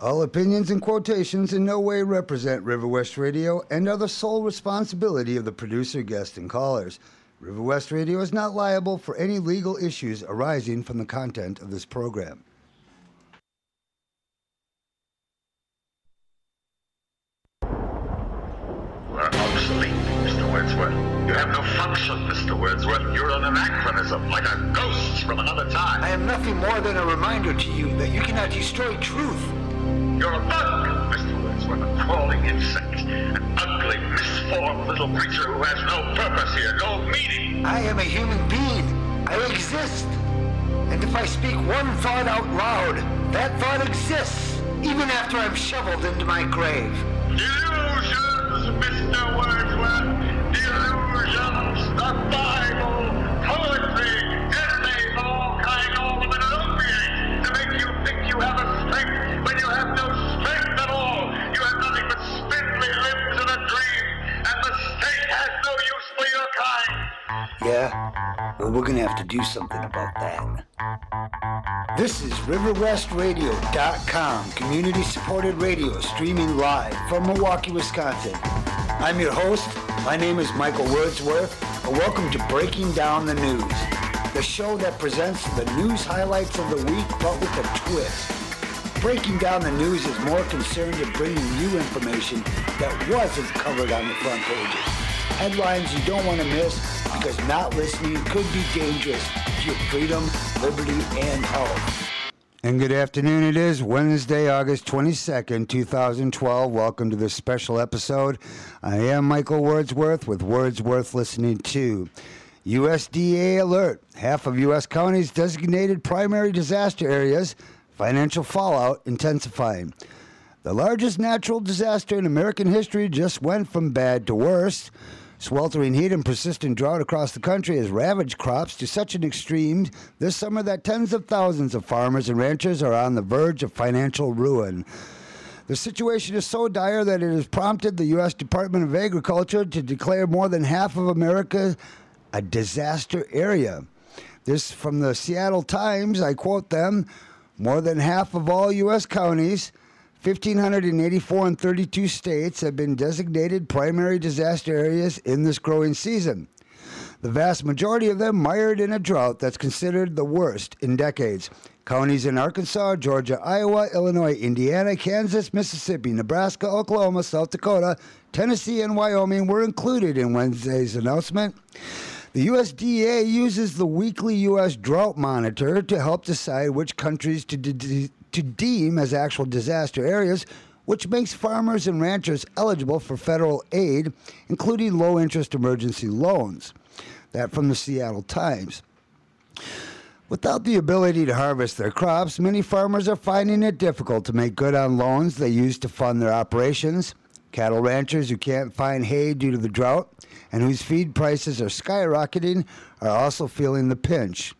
All opinions and quotations in no way represent River West Radio and are the sole responsibility of the producer, guest, and callers. River West Radio is not liable for any legal issues arising from the content of this program. You are obsolete, Mr. Wordsworth. You have no function, Mr. Wordsworth. You're an anachronism, like a ghost from another time. I am nothing more than a reminder to you that you cannot destroy truth. You're a bug, Mr. Wordsworth, a crawling insect, an ugly, misformed little creature who has no purpose here, no meaning. I am a human being. I exist. And if I speak one thought out loud, that thought exists, even after I'm shoveled into my grave. Delusions, Mr. Wordsworth. Delusions, the Bible, poetry, essays, all kinds, all of it an opiate to make you think you have a strength when you have no strength at all. You have nothing but spindly limbs and a dream, and the state has no use for your kind. Yeah? Well, we're gonna have to do something about that. This is RiverWestRadio.com, community-supported radio streaming live from Milwaukee, Wisconsin. I'm your host. My name is Michael Wordsworth, and welcome to Breaking Down the News, the show that presents the news highlights of the week, but with a twist. Breaking Down the News is more concerned in bringing you information that wasn't covered on the front pages. Headlines you don't want to miss, because not listening could be dangerous to your freedom, liberty, and health. And good afternoon. It is Wednesday, August 22nd, 2012. Welcome to this special episode. I am Michael Wordsworth with Wordsworth Listening To. USDA alert. Half of U.S. counties designated primary disaster areas. Financial fallout intensifying. The largest natural disaster in American history just went from bad to worse. Sweltering heat and persistent drought across the country has ravaged crops to such an extreme this summer that tens of thousands of farmers and ranchers are on the verge of financial ruin. The situation is so dire that it has prompted the U.S. Department of Agriculture to declare more than half of America a disaster area. This from the Seattle Times, I quote them, more than half of all U.S. counties, 1,584 in 32 states, have been designated primary disaster areas in this growing season. The vast majority of them mired in a drought that's considered the worst in decades. Counties in Arkansas, Georgia, Iowa, Illinois, Indiana, Kansas, Mississippi, Nebraska, Oklahoma, South Dakota, Tennessee, and Wyoming were included in Wednesday's announcement. The USDA uses the weekly U.S. Drought Monitor to help decide which countries to deem as actual disaster areas, which makes farmers and ranchers eligible for federal aid, including low-interest emergency loans. That from the Seattle Times. Without the ability to harvest their crops, many farmers are finding it difficult to make good on loans they use to fund their operations. Cattle ranchers who can't find hay due to the drought and whose feed prices are skyrocketing are also feeling the pinch.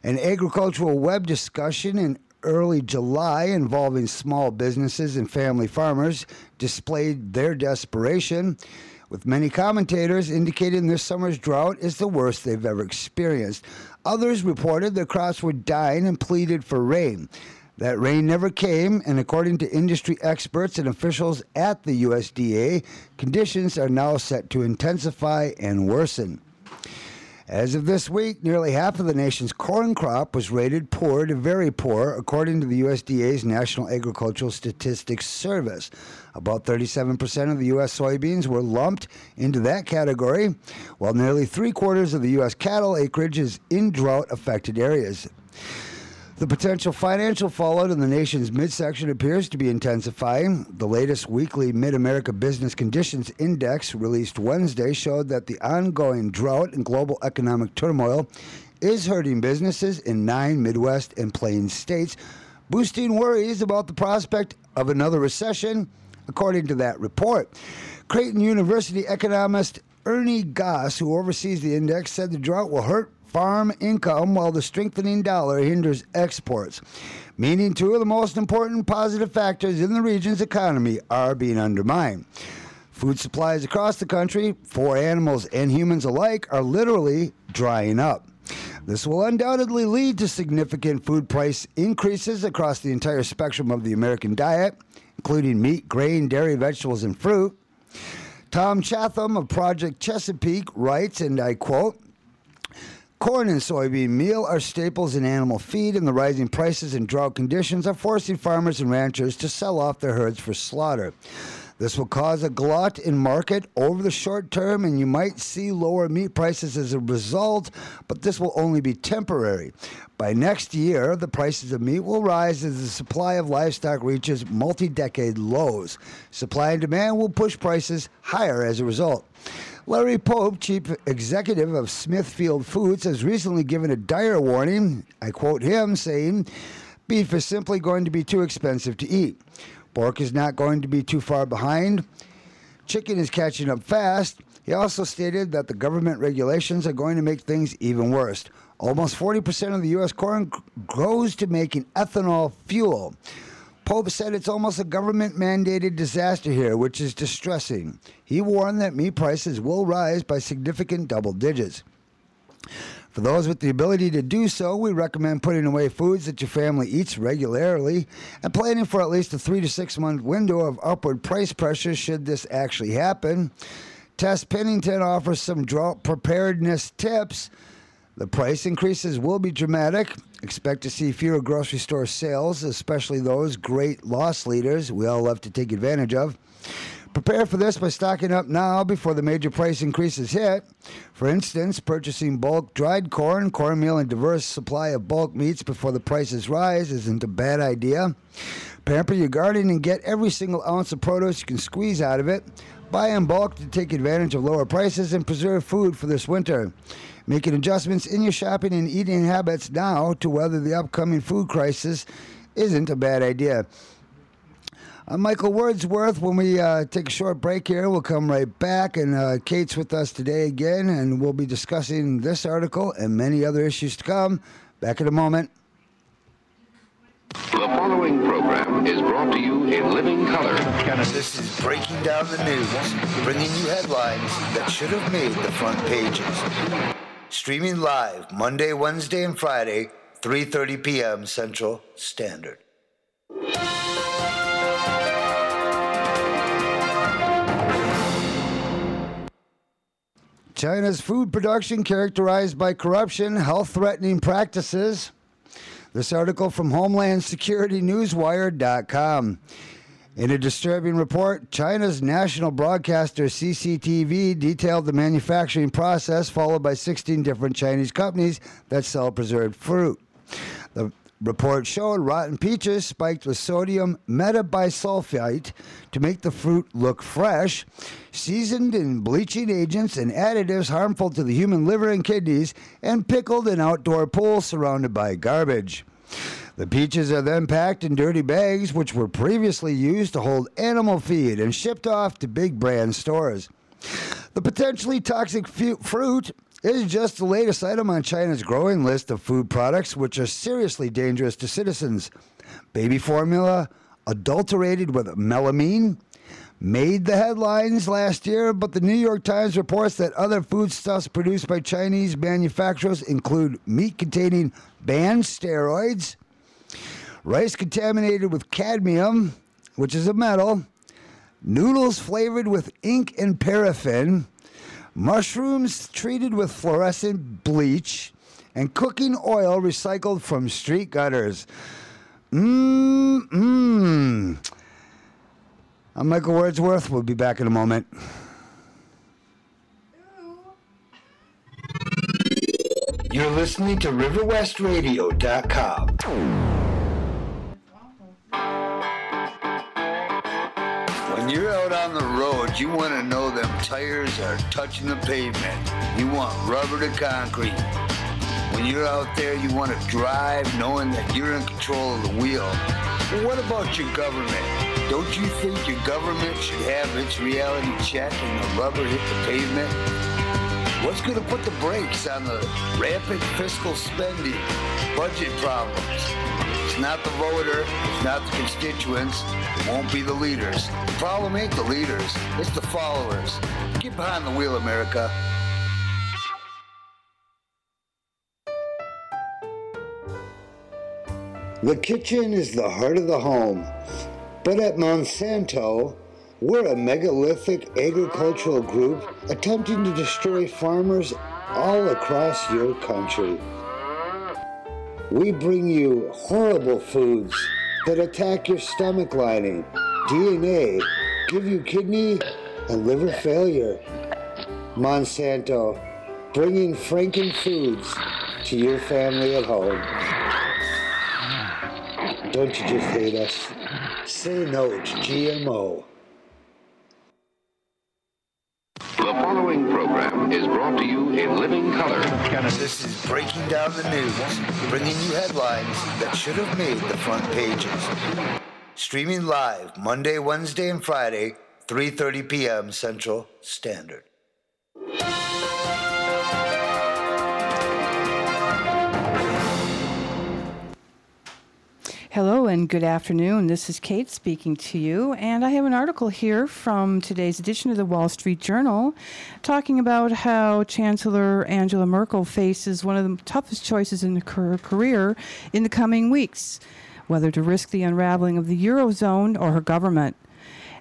An agricultural web discussion in early July involving small businesses and family farmers displayed their desperation, with many commentators indicating this summer's drought is the worst they've ever experienced. Others reported their crops were dying and pleaded for rain. That rain never came, and according to industry experts and officials at the USDA, conditions are now set to intensify and worsen. As of this week, nearly half of the nation's corn crop was rated poor to very poor, according to the USDA's National Agricultural Statistics Service. About 37% of the U.S. soybeans were lumped into that category, while nearly three-quarters of the U.S. cattle acreage is in drought-affected areas. The potential financial fallout in the nation's midsection appears to be intensifying. The latest weekly Mid-America Business Conditions Index released Wednesday showed that the ongoing drought and global economic turmoil is hurting businesses in 9 Midwest and Plains states, boosting worries about the prospect of another recession, according to that report. Creighton University economist Ernie Goss, who oversees the index, said the drought will hurt farm income while the strengthening dollar hinders exports, meaning two of the most important positive factors in the region's economy are being undermined. Food supplies across the country, for animals and humans alike, are literally drying up. This will undoubtedly lead to significant food price increases across the entire spectrum of the American diet, including meat, grain, dairy, vegetables, and fruit. Tom Chatham of Project Chesapeake writes, and I quote, "Corn and soybean meal are staples in animal feed, and the rising prices and drought conditions are forcing farmers and ranchers to sell off their herds for slaughter. This will cause a glut in market over the short term, and you might see lower meat prices as a result, but this will only be temporary. By next year, the prices of meat will rise as the supply of livestock reaches multi-decade lows. Supply and demand will push prices higher as a result." Larry Pope, chief executive of Smithfield Foods, has recently given a dire warning. I quote him saying, "Beef is simply going to be too expensive to eat. Pork is not going to be too far behind. Chicken is catching up fast." He also stated that the government regulations are going to make things even worse. Almost 40% of the U.S. corn goes to making ethanol fuel. Pope said it's almost a government-mandated disaster here, which is distressing. He warned that meat prices will rise by significant double digits. For those with the ability to do so, we recommend putting away foods that your family eats regularly and planning for at least a 3 to 6 month window of upward price pressure should this actually happen. Tess Pennington offers some drought preparedness tips. The price increases will be dramatic. Expect to see fewer grocery store sales, especially those great loss leaders we all love to take advantage of. Prepare for this by stocking up now before the major price increases hit. For instance, purchasing bulk dried corn, cornmeal, and diverse supply of bulk meats before the prices rise isn't a bad idea. Pamper your garden and get every single ounce of produce you can squeeze out of it. Buy in bulk to take advantage of lower prices and preserve food for this winter. Making adjustments in your shopping and eating habits now to weather the upcoming food crisis isn't a bad idea. I'm Michael Wordsworth. When we take a short break here, we'll come right back. And Kate's with us today again, and we'll be discussing this article and many other issues to come. Back in a moment. The following program is brought to you in living color. This is Breaking Down the News, bringing you headlines that should have made the front pages. Streaming live Monday, Wednesday, and Friday, 3:30 p.m. Central Standard. China's food production characterized by corruption, health-threatening practices. This article from Homeland Security Newswire.com. In a disturbing report, China's national broadcaster CCTV detailed the manufacturing process followed by 16 different Chinese companies that sell preserved fruit. The report showed rotten peaches spiked with sodium metabisulfite to make the fruit look fresh, seasoned in bleaching agents and additives harmful to the human liver and kidneys, and pickled in outdoor pools surrounded by garbage. The peaches are then packed in dirty bags, which were previously used to hold animal feed and shipped off to big brand stores. The potentially toxic fruit is just the latest item on China's growing list of food products which are seriously dangerous to citizens. Baby formula, adulterated with melamine, made the headlines last year, but the New York Times reports that other foodstuffs produced by Chinese manufacturers include meat containing banned steroids, rice contaminated with cadmium, which is a metal, noodles flavored with ink and paraffin, mushrooms treated with fluorescent bleach, and cooking oil recycled from street gutters. I'm Michael Wordsworth. We'll be back in a moment. You're listening to RiverWestRadio.com. When you're out on the road, you want to know them tires are touching the pavement. You want rubber to concrete. When you're out there, you want to drive knowing that you're in control of the wheel. But what about your government? Don't you think your government should have its reality check and the rubber hit the pavement? What's going to put the brakes on the rampant fiscal spending, budget problems? It's not the voter, it's not the constituents, it won't be the leaders. The problem ain't the leaders, it's the followers. Get behind the wheel, America. The kitchen is the heart of the home, but at Monsanto, we're a megalithic agricultural group attempting to destroy farmers all across your country. We bring you horrible foods that attack your stomach lining, DNA, give you kidney and liver failure. Monsanto, bringing Franken foods to your family at home. Don't you just hate us? Say no to GMO. The following program is brought to you in living color. This is Breaking Down the News, bringing you headlines that should have made the front pages. Streaming live Monday, Wednesday, and Friday, 3:30 p.m. Central Standard. Hello and good afternoon. This is Kate speaking to you, and I have an article here from today's edition of the Wall Street Journal talking about how Chancellor Angela Merkel faces one of the toughest choices in her career in the coming weeks, whether to risk the unraveling of the Eurozone or her government.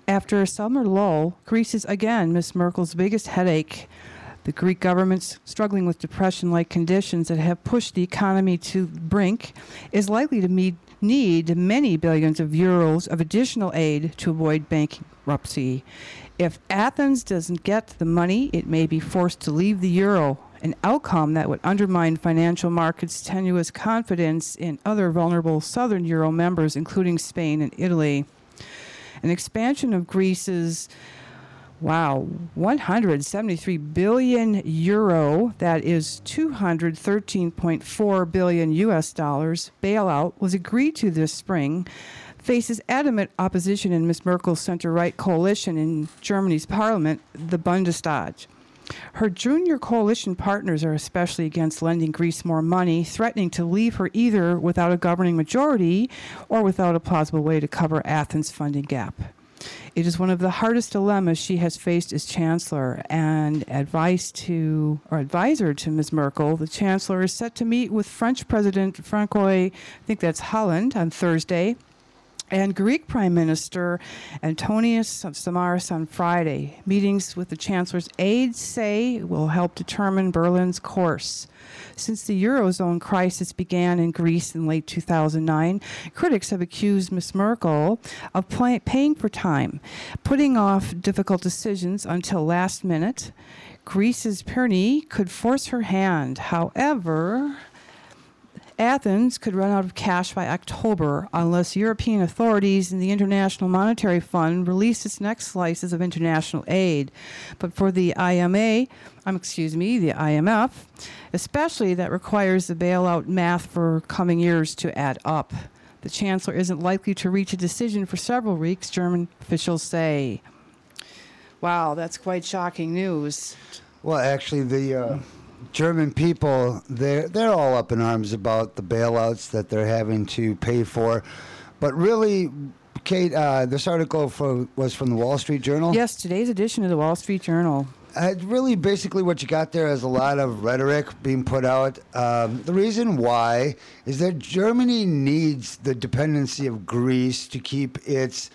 After a summer lull, Greece is again Ms. Merkel's biggest headache. The Greek government's struggling with depression-like conditions that have pushed the economy to the brink is likely to need many billions of euros of additional aid to avoid bankruptcy. If Athens doesn't get the money, it may be forced to leave the euro, an outcome that would undermine financial markets' tenuous confidence in other vulnerable southern euro members, including Spain and Italy. An expansion of Greece's 173 billion euro, that is 213.4 billion US dollars, bailout was agreed to this spring, faces adamant opposition in Ms. Merkel's center-right coalition in Germany's parliament, the Bundestag. Her junior coalition partners are especially against lending Greece more money, threatening to leave her either without a governing majority or without a plausible way to cover Athens' funding gap. It is one of the hardest dilemmas she has faced as chancellor, and advisor to Ms. Merkel, the chancellor is set to meet with French President Francois, I think that's Hollande, on Thursday, and Greek Prime Minister Antonios Samaras on Friday. Meetings with the chancellor's aides say will help determine Berlin's course. Since the Eurozone crisis began in Greece in late 2009, critics have accused Ms. Merkel of paying for time, putting off difficult decisions until last minute. Greece's Pyrenees could force her hand. However, Athens could run out of cash by October unless European authorities and the International Monetary Fund release its next slices of international aid. But for the IMF, especially, that requires the bailout math for coming years to add up. The chancellor isn't likely to reach a decision for several weeks, German officials say. Wow, that's quite shocking news. Well, actually, the German people, they're all up in arms about the bailouts that they're having to pay for. But really, Kate, this article was from the Wall Street Journal? Yes, today's edition of the Wall Street Journal. Really, basically what you got there is a lot of rhetoric being put out. The reason why is that Germany needs the dependency of Greece to keep its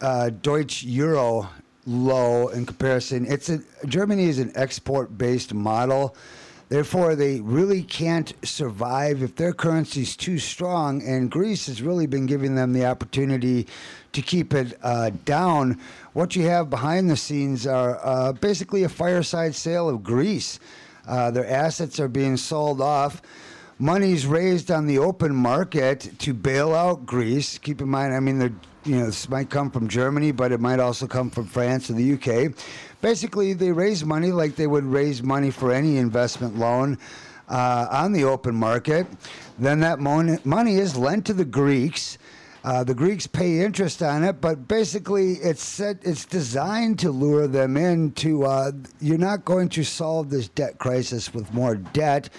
Deutsche Euro low in comparison. Germany is an export-based model. Therefore, they really can't survive if their currency is too strong, and Greece has really been giving them the opportunity to keep it down. What you have behind the scenes are basically a fireside sale of Greece. Their assets are being sold off. Money's raised on the open market to bail out Greece. Keep in mind, this might come from Germany, but it might also come from France or the UK. Basically, they raise money like they would raise money for any investment loan on the open market. Then that money is lent to the Greeks. The Greeks pay interest on it, but basically it's designed to lure them into, you're not going to solve this debt crisis with more debt.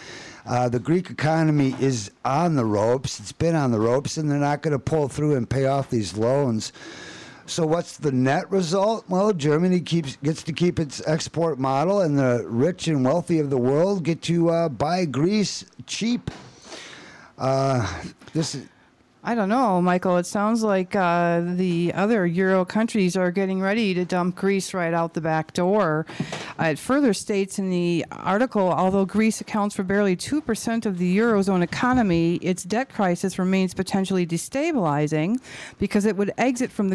The Greek economy is on the ropes. It's been on the ropes, and they're not going to pull through and pay off these loans. So what's the net result? Well, Germany gets to keep its export model, and the rich and wealthy of the world get to buy Greece cheap. I don't know, Michael. It sounds like the other Euro countries are getting ready to dump Greece right out the back door. It further states in the article, although Greece accounts for barely 2% of the Eurozone economy, its debt crisis remains potentially destabilizing because its exit from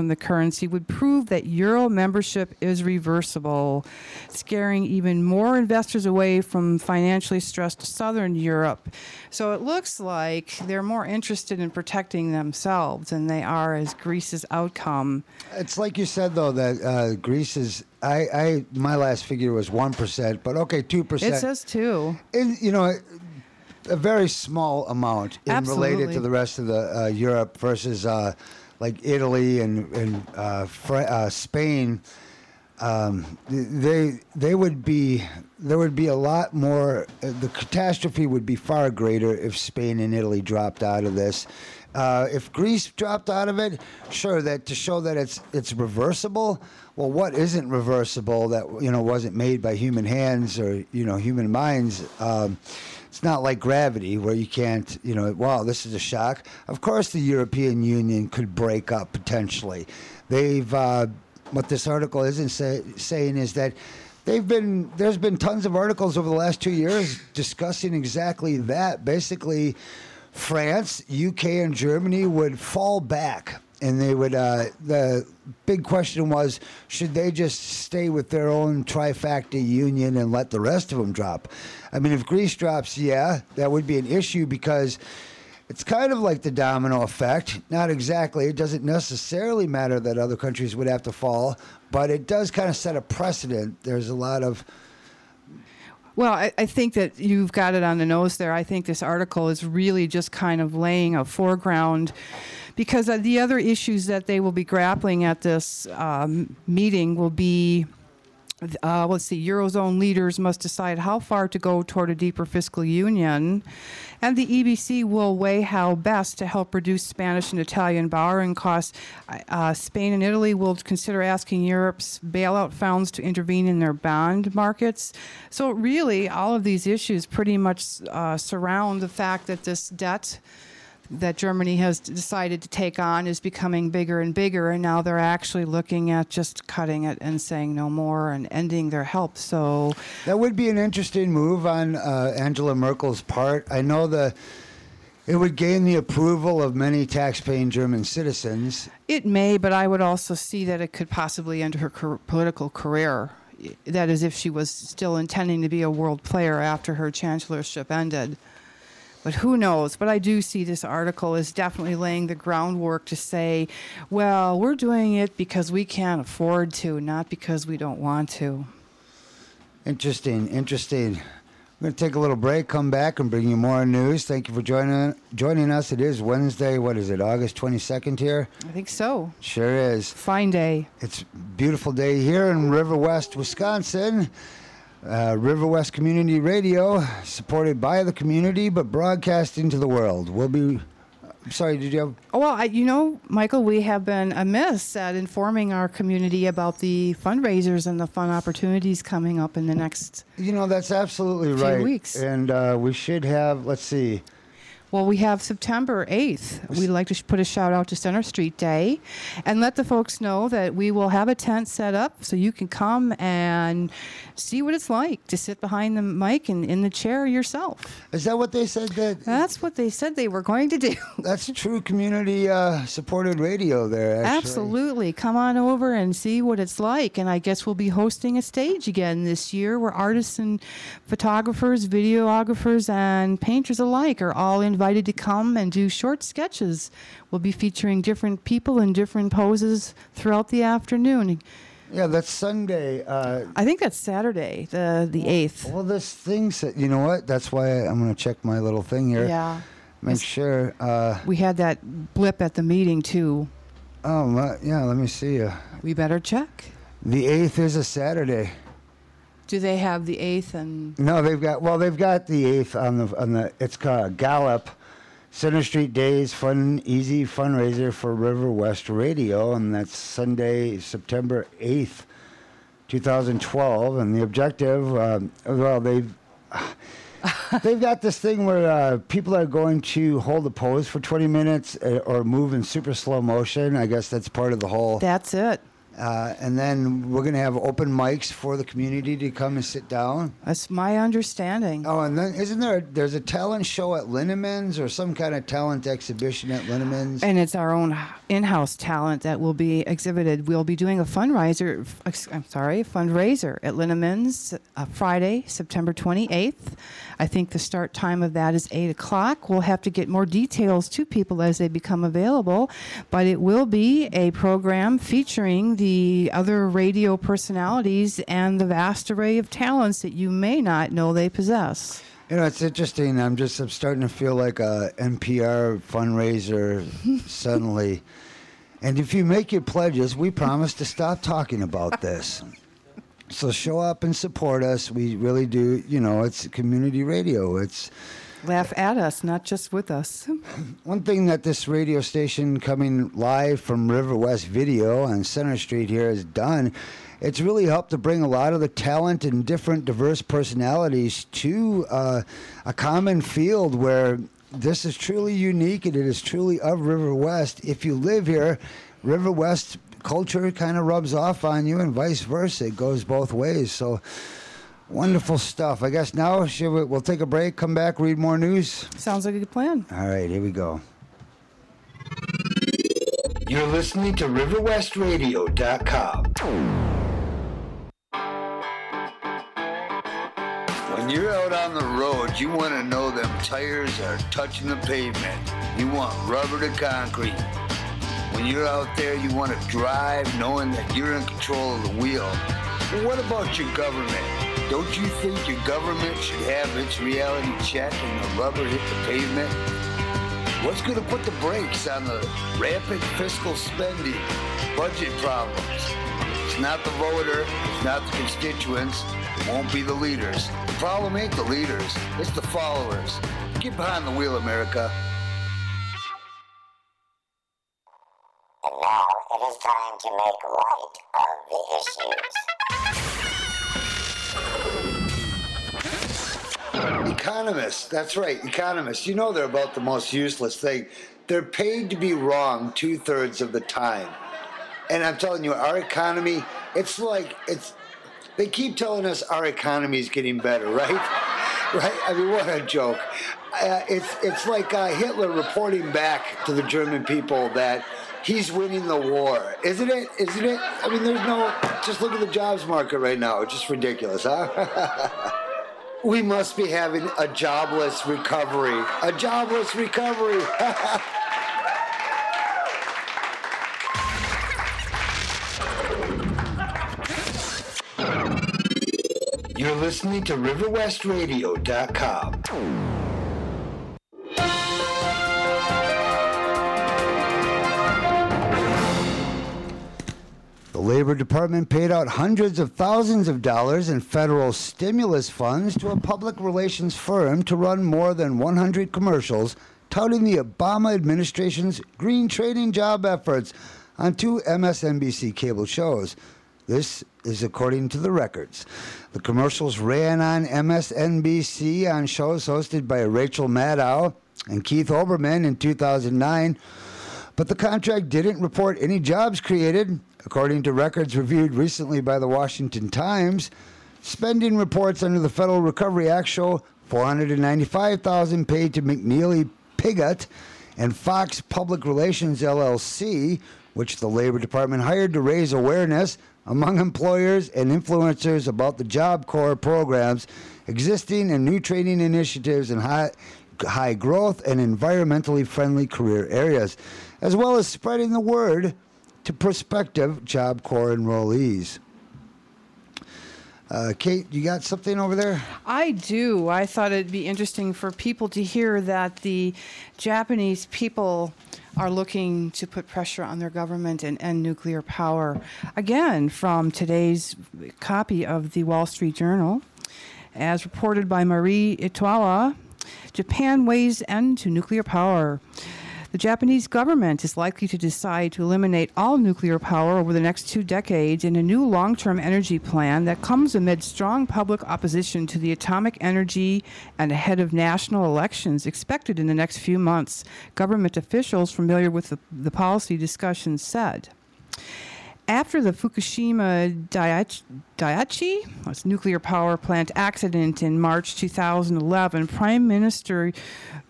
the currency would prove that Euro membership is reversible, scaring even more investors away from financially stressed Southern Europe. So it looks like they're more interested in protecting themselves than they are as Greece's outcome. It's like you said, though, that Greece is, my last figure was 1%, but okay, 2%. It says 2. And, a very small amount related to the rest of the Europe versus like Italy and Spain. There would be a lot more. The catastrophe would be far greater if Spain and Italy dropped out of this. If Greece dropped out of it, sure, that to show that it's reversible. Well, what isn't reversible that wasn't made by human hands or human minds? It's not like gravity where you can't, wow, this is a shock. Of course, the European Union could break up potentially. What this article isn't saying is that there's been tons of articles over the last 2 years discussing exactly that. Basically, France, UK, and Germany would fall back, and they would. The big question was, should they just stay with their own trifecta union and let the rest of them drop? I mean, if Greece drops, yeah, that would be an issue because it's kind of like the domino effect. Not exactly. It doesn't necessarily matter that other countries would have to fall, but it does kind of set a precedent. There's a lot of... Well, I think that you've got it on the nose there. I think this article is really just kind of laying a foreground because the other issues that they will be grappling at this meeting will be... Eurozone leaders must decide how far to go toward a deeper fiscal union, and the EBC will weigh how best to help reduce Spanish and Italian borrowing costs. Spain and Italy will consider asking Europe's bailout funds to intervene in their bond markets. So really, all of these issues pretty much surround the fact that this debt that Germany has decided to take on is becoming bigger and bigger, and now they're actually looking at just cutting it and saying no more and ending their help. So that would be an interesting move on Angela Merkel's part. I know it would gain the approval of many tax-paying German citizens. It may, but I would also see that it could possibly end her political career. That is, if she was still intending to be a world player after her chancellorship ended. But who knows? But I do see this article is definitely laying the groundwork to say, well, we're doing it because we can't afford to, not because we don't want to. Interesting. We're going to take a little break, come back, and bring you more news. Thank you for joining us. It is Wednesday. What is it, August 22nd here? I think so. Sure is. Fine day. It's a beautiful day here in River West, Wisconsin. River West Community Radio, supported by the community, but broadcasting to the world. I'm sorry, did you have... Well, Michael, we have been amiss at informing our community about the fundraisers and the fun opportunities coming up in the next that's absolutely right. few weeks. And we should have, let's see... Well, we have September 8th. We'd like to put a shout out to Center Street Day and let the folks know that we will have a tent set up so you can come and see what it's like to sit behind the mic and in the chair yourself. Is that what they said? That's what they said they were going to do. That's true community supported radio there, actually. Absolutely. Come on over and see what it's like. And I guess we'll be hosting a stage again this year where artists and photographers, videographers, and painters alike are all invited to come and do short sketches. We'll be featuring different people in different poses throughout the afternoon. Yeah, that's Sunday. I think that's Saturday, the 8th. Well, this thing said, you know what? That's why I'm going to check my little thing here. Yeah. Make sure. We had that blip at the meeting, too. Oh, yeah, let me see. We better check. The 8th is a Saturday. Do they have the 8th? And No, they've got the 8th on the it's called Gallup. Center Street Days Fun Easy Fundraiser for River West Radio, and that's Sunday, September 8th, 2012. And the objective, They've got this thing where people are going to hold a pose for 20 minutes or move in super slow motion. I guess that's part of the whole. That's it. And then we're going to have open mics for the community to come and sit down. That's my understanding. Oh, and then there's a talent show at Linneman's or some kind of talent exhibition at Linneman's? And it's our own in-house talent that will be exhibited. We'll be doing a fundraiser at Linneman's Friday, September 28th. I think the start time of that is 8 o'clock. We'll have to get more details to people as they become available, but it will be a program featuring the other radio personalities and the vast array of talents that you may not know they possess. You know, it's interesting. I'm starting to feel like a NPR fundraiser suddenly. And if you make your pledges, we promise to stop talking about this. So show up and support us. We really do. You know, it's community radio. It's laugh at us, not just with us. One thing that this radio station coming live from River West Video on Center Street here has done, it's really helped to bring a lot of the talent and different diverse personalities to a common field where this is truly unique and it is truly of River West. If you live here, River West culture kind of rubs off on you and vice versa. It goes both ways. So wonderful stuff. I guess now we'll take a break, come back, read more news. Sounds like a good plan. All right, here we go. You're listening to RiverWestRadio.com. When you're out on the road, you want to know them tires are touching the pavement. You want rubber to concrete. When you're out there, you want to drive knowing that you're in control of the wheel. Well, what about your government? Don't you think your government should have its reality check and the rubber hit the pavement? What's going to put the brakes on the rampant fiscal spending, budget problems? It's not the voter, it's not the constituents, it won't be the leaders. The problem ain't the leaders, it's the followers. Get behind the wheel, America. And now it is time to make light of the issues. Economists, that's right, economists. You know they're about the most useless thing. They're paid to be wrong 2/3 of the time. And I'm telling you, our economy, they keep telling us our economy is getting better, right? Right? I mean, what a joke. It's like Hitler reporting back to the German people that he's winning the war. Isn't it? Isn't it? I mean, just look at the jobs market right now. It's just ridiculous, huh? We must be having a jobless recovery. A jobless recovery. You're listening to RiverWestRadio.com. The Labor Department paid out hundreds of thousands of dollars in federal stimulus funds to a public relations firm to run more than 100 commercials touting the Obama administration's green trading job efforts on 2 MSNBC cable shows. This is according to the records. The commercials ran on MSNBC on shows hosted by Rachel Maddow and Keith Olbermann in 2009, but the contract didn't report any jobs created. According to records reviewed recently by the Washington Times, spending reports under the Federal Recovery Act show $495,000 paid to McNeely Piggott and Fox Public Relations LLC, which the Labor Department hired to raise awareness among employers and influencers about the Job Corps programs, existing and new training initiatives in high growth and environmentally friendly career areas, as well as spreading the word to prospective Job Corps enrollees. Kate, you got something over there? I do. I thought it'd be interesting for people to hear that the Japanese people are looking to put pressure on their government and end nuclear power. Again, from today's copy of the Wall Street Journal, as reported by Marie Itoala, Japan weighs end to nuclear power. The Japanese government is likely to decide to eliminate all nuclear power over the next 2 decades in a new long-term energy plan that comes amid strong public opposition to the atomic energy and ahead of national elections expected in the next few months, government officials familiar with the policy discussions said. After the Fukushima Daiichi nuclear power plant accident in March 2011, Prime Minister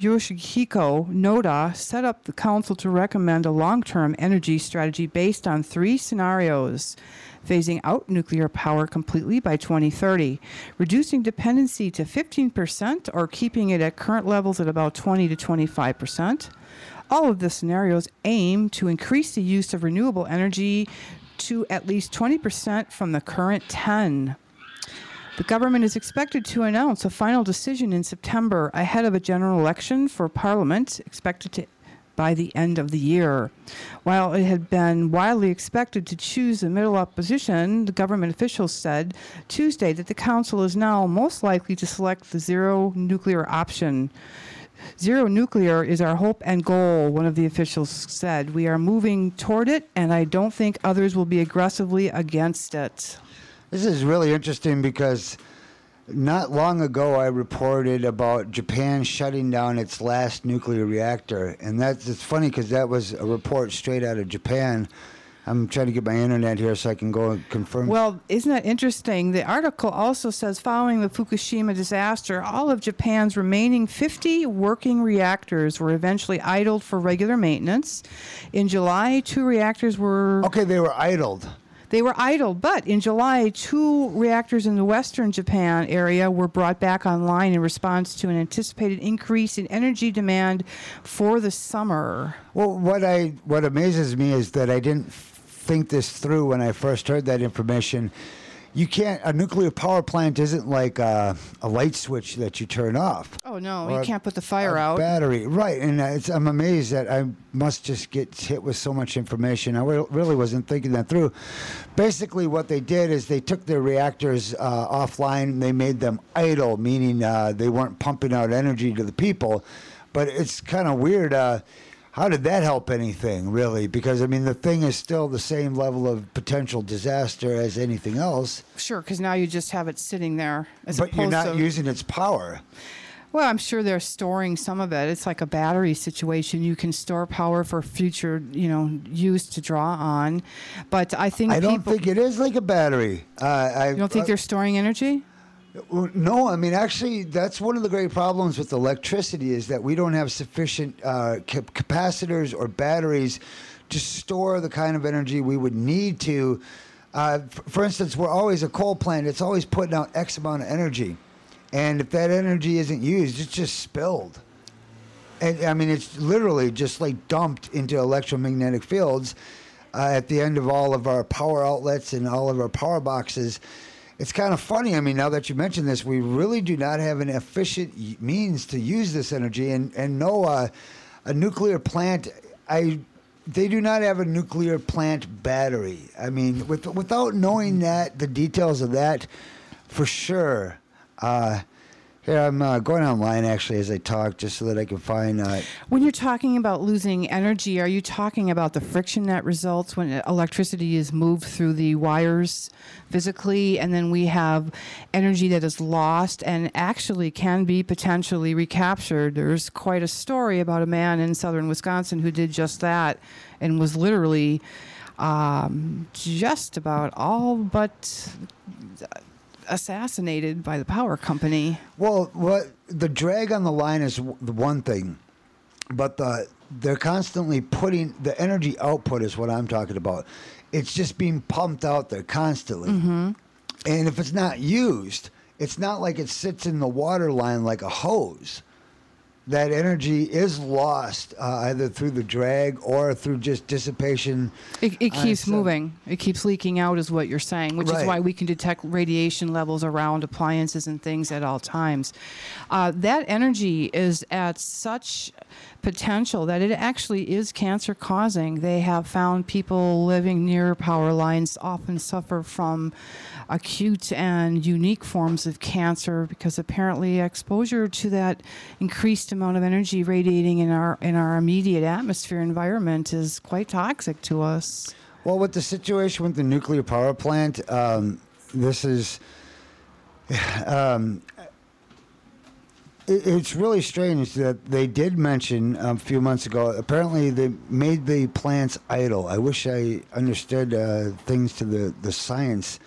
Yoshihiko Noda set up the council to recommend a long-term energy strategy based on 3 scenarios: phasing out nuclear power completely by 2030, reducing dependency to 15% or keeping it at current levels at about 20 to 25%. All of the scenarios aim to increase the use of renewable energy to at least 20% from the current 10. The government is expected to announce a final decision in September ahead of a general election for Parliament expected by the end of the year. While it had been widely expected to choose a middle opposition, the government officials said Tuesday that the council is now most likely to select the zero nuclear option. Zero nuclear is our hope and goal, one of the officials said. We are moving toward it, and I don't think others will be aggressively against it. This is really interesting because not long ago I reported about Japan shutting down its last nuclear reactor. And it's funny because that was a report straight out of Japan. I'm trying to get my internet here so I can go and confirm. Well, isn't that interesting? The article also says following the Fukushima disaster, all of Japan's remaining 50 working reactors were eventually idled for regular maintenance. In July, 2 reactors were... Okay, they were idled. They were idled, but in July, 2 reactors in the western Japan area were brought back online in response to an anticipated increase in energy demand for the summer. Well, what amazes me is that I didn't think this through when I first heard that information. A nuclear power plant isn't like a light switch that you turn off. Oh, no, you can't put the fire out. Battery, right. And I'm amazed that I must just get hit with so much information. I really wasn't thinking that through. Basically, what they did is they took their reactors offline and they made them idle, meaning they weren't pumping out energy to the people. But it's kind of weird. How did that help anything, really? Because, I mean, the thing is still the same level of potential disaster as anything else. Sure, because now you just have it sitting there. But you're not using its power. Well, I'm sure they're storing some of it. It's like a battery situation. You can store power for future, use to draw on. But I think I don't think it is like a battery. You don't think they're storing energy? No, I mean, actually, that's one of the great problems with electricity is that we don't have sufficient capacitors or batteries to store the kind of energy we would need to. For instance, we're always a coal plant. It's always putting out X amount of energy. And if that energy isn't used, it's just spilled. And I mean, it's literally just like dumped into electromagnetic fields at the end of all of our power outlets and all of our power boxes. It's kind of funny. I mean, now that you mention this, we really do not have an efficient means to use this energy. And no, a nuclear plant, they do not have a nuclear plant battery. I mean, without knowing the details of that, for sure. Here, I'm going online, actually, as I talk, just so that I can find... When you're talking about losing energy, are you talking about the friction that results when electricity is moved through the wires physically, and then we have energy that is lost and actually can be potentially recaptured? There's quite a story about a man in southern Wisconsin who did just that and was literally just about all but... assassinated by the power company. Well, the drag on the line is the one thing, but they're constantly putting the energy output is what I'm talking about. It's just being pumped out there constantly. Mm-hmm. And if it's not used, it's not like it sits in the water line like a hose. That energy is lost either through the drag or through just dissipation. It keeps moving. It keeps leaking out is what you're saying, which is why we can detect radiation levels around appliances and things at all times. That energy is at such potential that it actually is cancer causing. They have found people living near power lines often suffer from acute and unique forms of cancer because apparently exposure to that increased amount of energy radiating in our immediate atmosphere environment is quite toxic to us. Well, with the situation with the nuclear power plant, this is. It's really strange that they did mention a few months ago. Apparently, they made the plants idle. I wish I understood things to the science.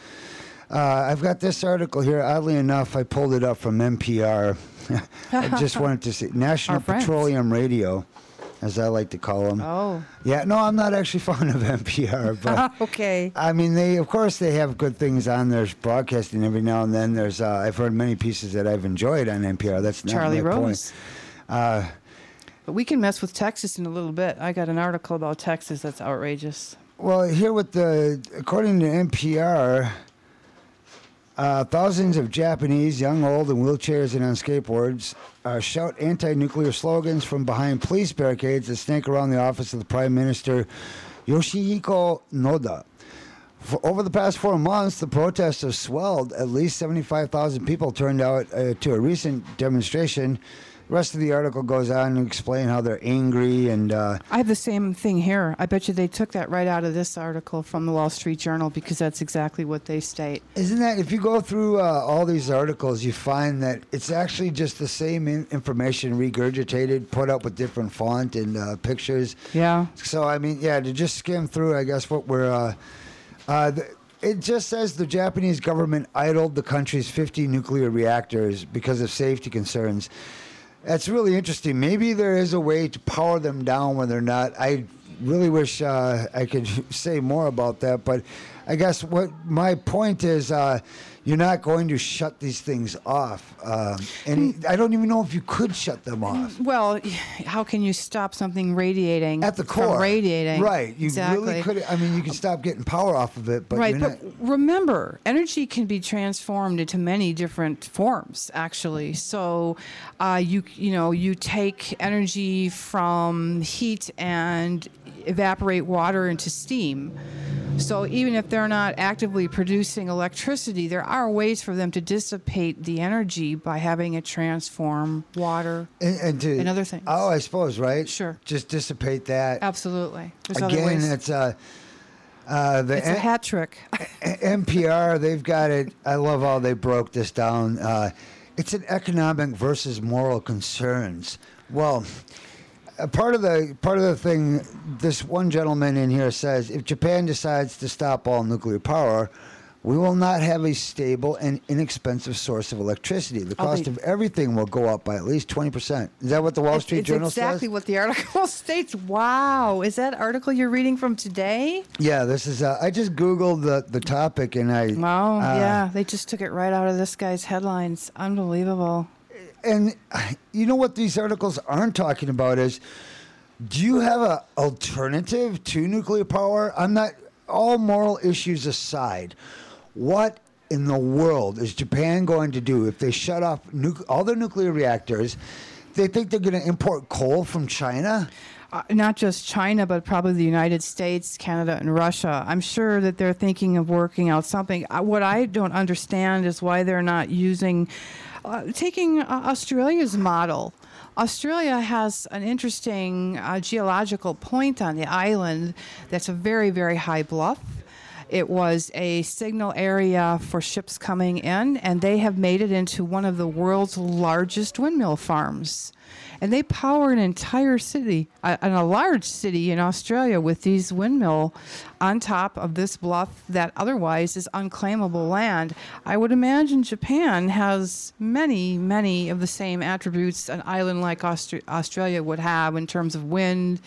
I've got this article here. Oddly enough, I pulled it up from NPR. I just wanted to see National Petroleum Radio, as I like to call them. Oh. Yeah, no, I'm not actually fond of NPR, but okay. I mean, of course they have good things on their broadcasting every now and then. There's I've heard many pieces that I've enjoyed on NPR. That's not Charlie my Rose. point. But we can mess with Texas in a little bit. I got an article about Texas that's outrageous. Well, here according to NPR, thousands of Japanese, young, old, in wheelchairs and on skateboards, shout anti-nuclear slogans from behind police barricades that snake around the office of the Prime Minister Yoshihiko Noda. Over the past 4 months, the protests have swelled. At least 75,000 people turned out to a recent demonstration. The rest of the article goes on to explain how they're angry and... I have the same thing here. I bet you they took that right out of this article from the Wall Street Journal because that's exactly what they state. Isn't that, if you go through all these articles, you find that it's actually just the same information regurgitated, put up with different font and pictures. Yeah. So, I mean, yeah, to just skim through, I guess what we're... it just says the Japanese government idled the country's 50 nuclear reactors because of safety concerns. That's really interesting. Maybe there is a way to power them down when they're not. I really wish I could say more about that, but I guess what my point is, you're not going to shut these things off. And I don't even know if you could shut them off. Well, how can you stop something radiating at the core? From radiating, right? You exactly. really could. I mean, you can stop getting power off of it, but right. You're but not. Remember, energy can be transformed into many different forms. Actually, so you take energy from heat and evaporate water into steam. So even if they're not actively producing electricity, there are ways for them to dissipate the energy by having it transform water and other things. Oh, I suppose, right? Sure. Just dissipate that. Absolutely. There's other Again, ways. it's a hat trick. NPR, they've got it. I love how they broke this down. It's an economic versus moral concerns. Well, part of the thing, this one gentleman in here says, if Japan decides to stop all nuclear power, we will not have a stable and inexpensive source of electricity. The cost of everything will go up by at least 20%. Is that what the Wall Street Journal says? It's exactly what the article states. Wow. Is that article you're reading from today? Yeah, this is, I just Googled the topic and I... Wow, yeah. They just took it right out of this guy's headlines. Unbelievable. And you know what these articles aren't talking about is, do you have an alternative to nuclear power? I'm not, all moral issues aside, what in the world is Japan going to do if they shut off all their nuclear reactors? They think they're going to import coal from China? Not just China, but probably the United States, Canada, and Russia. I'm sure that they're thinking of working out something. What I don't understand is why they're not taking Australia's model. Australia has an interesting geological point on the island that's a very, very high bluff. It was a signal area for ships coming in, and they have made it into one of the world's largest windmill farms. And they power an entire city, a large city in Australia, with these windmill on top of this bluff that otherwise is unclaimable land. I would imagine Japan has many, many of the same attributes an island like Australia would have in terms of wind,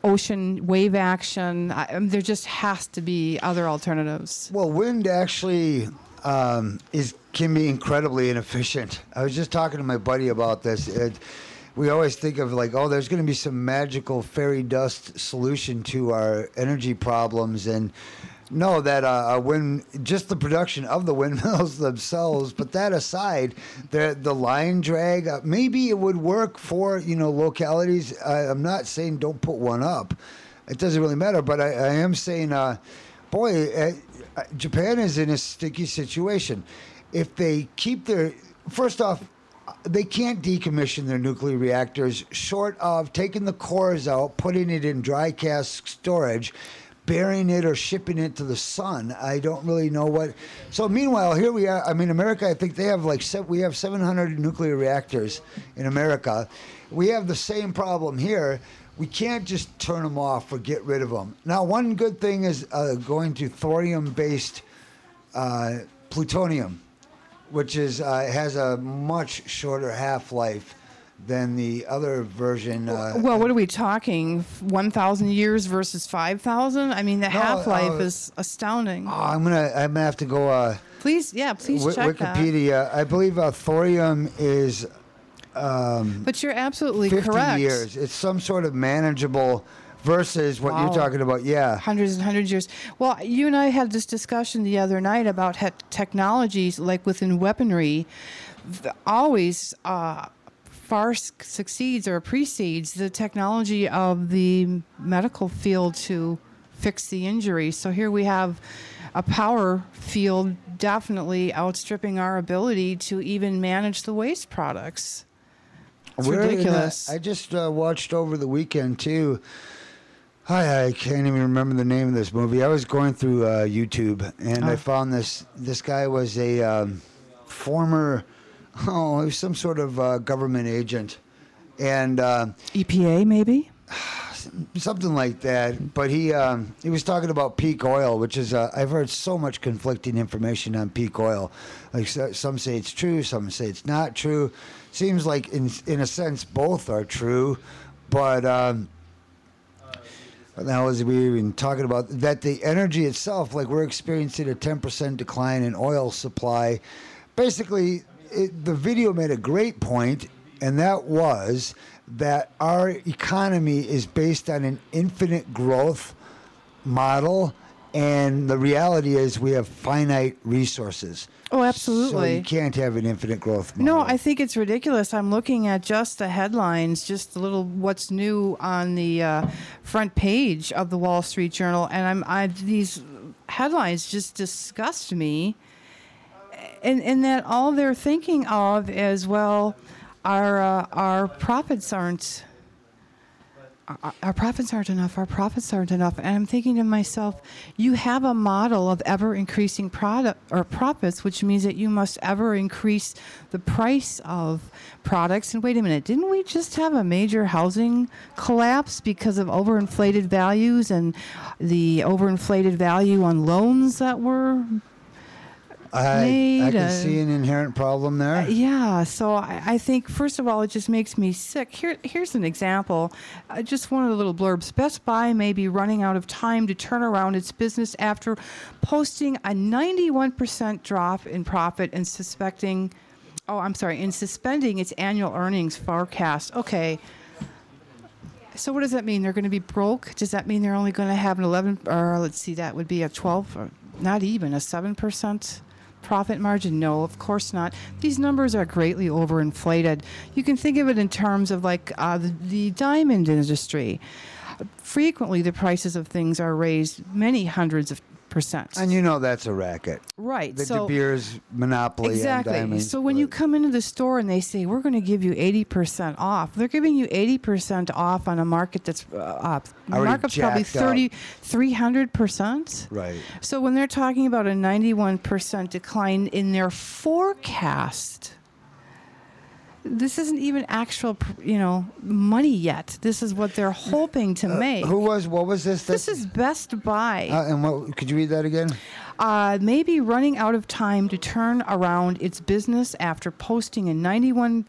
ocean, wave action. There just has to be other alternatives. Well, wind actually can be incredibly inefficient. I was just talking to my buddy about this. We always think of like, oh, there's going to be some magical fairy dust solution to our energy problems, and no, that just the production of the windmills themselves. But that aside, the line drag, maybe it would work for localities. I'm not saying don't put one up. It doesn't really matter, but I am saying, Japan is in a sticky situation. If they keep first off, they can't decommission their nuclear reactors short of taking the cores out, putting it in dry cask storage, burying it or shipping it to the sun. I don't really know what. So meanwhile, here we are. I mean, America, I think they have we have 700 nuclear reactors in America. We have the same problem here. We can't just turn them off or get rid of them. Now, one good thing is going to thorium-based plutonium, which is has a much shorter half-life than the other version. Well, what are we talking? 1,000 years versus 5,000? I mean, the half-life is astounding. Oh, I'm gonna have to go. Please check Wikipedia. I believe thorium is. But you're absolutely 50 correct. years. It's some sort of manageable versus what you're talking about. Yeah. Hundreds and hundreds of years. Well, you and I had this discussion the other night about technologies like within weaponry always far succeeds or precedes the technology of the medical field to fix the injury. So here we have a power field definitely outstripping our ability to even manage the waste products. It's ridiculous. I just watched over the weekend too. I can't even remember the name of this movie. I was going through YouTube and I found this guy was a former, he was some sort of government agent, and EPA maybe. Something like that, but he was talking about peak oil, which is I've heard so much conflicting information on peak oil. Like some say it's true, some say it's not true. Seems like in a sense both are true, but now as we were even talking about that, the energy itself, like we're experiencing a 10% decline in oil supply. Basically, the video made a great point, and that was that our economy is based on an infinite growth model, and the reality is we have finite resources. Oh, absolutely. So you can't have an infinite growth model. No, I think it's ridiculous. I'm looking at just the headlines, just the little what's new on the front page of the Wall Street Journal, and these headlines just disgust me. And that all they're thinking of is, well, our profits aren't enough. Our profits aren't enough. And I'm thinking to myself, you have a model of ever increasing profits, which means that you must ever increase the price of products. And wait a minute, didn't we just have a major housing collapse because of overinflated values and the overinflated value on loans that were I can see an inherent problem there. Yeah, so I think, first of all, it just makes me sick. Here's an example, just one of the little blurbs. Best Buy may be running out of time to turn around its business after posting a 91% drop in profit and suspending its annual earnings forecast. Okay. So what does that mean? They're going to be broke? Does that mean they're only going to have an 11, or let's see, that would be a 12, or not even, a 7% profit margin? No, of course not. These numbers are greatly overinflated. You can think of it in terms of like the diamond industry. Frequently, the prices of things are raised many hundreds of percent. And you know that's a racket. Right. The De Beers monopoly exactly. on diamonds. So when you come into the store and they say, we're going to give you 80% off, they're giving you 80% off on a market that's markup's probably 300%. Right. So when they're talking about a 91% decline in their forecast, this isn't even actual, money yet. This is what they're hoping to make. What was this? This is Best Buy. And what? Could you read that again? Maybe running out of time to turn around its business after posting a 91%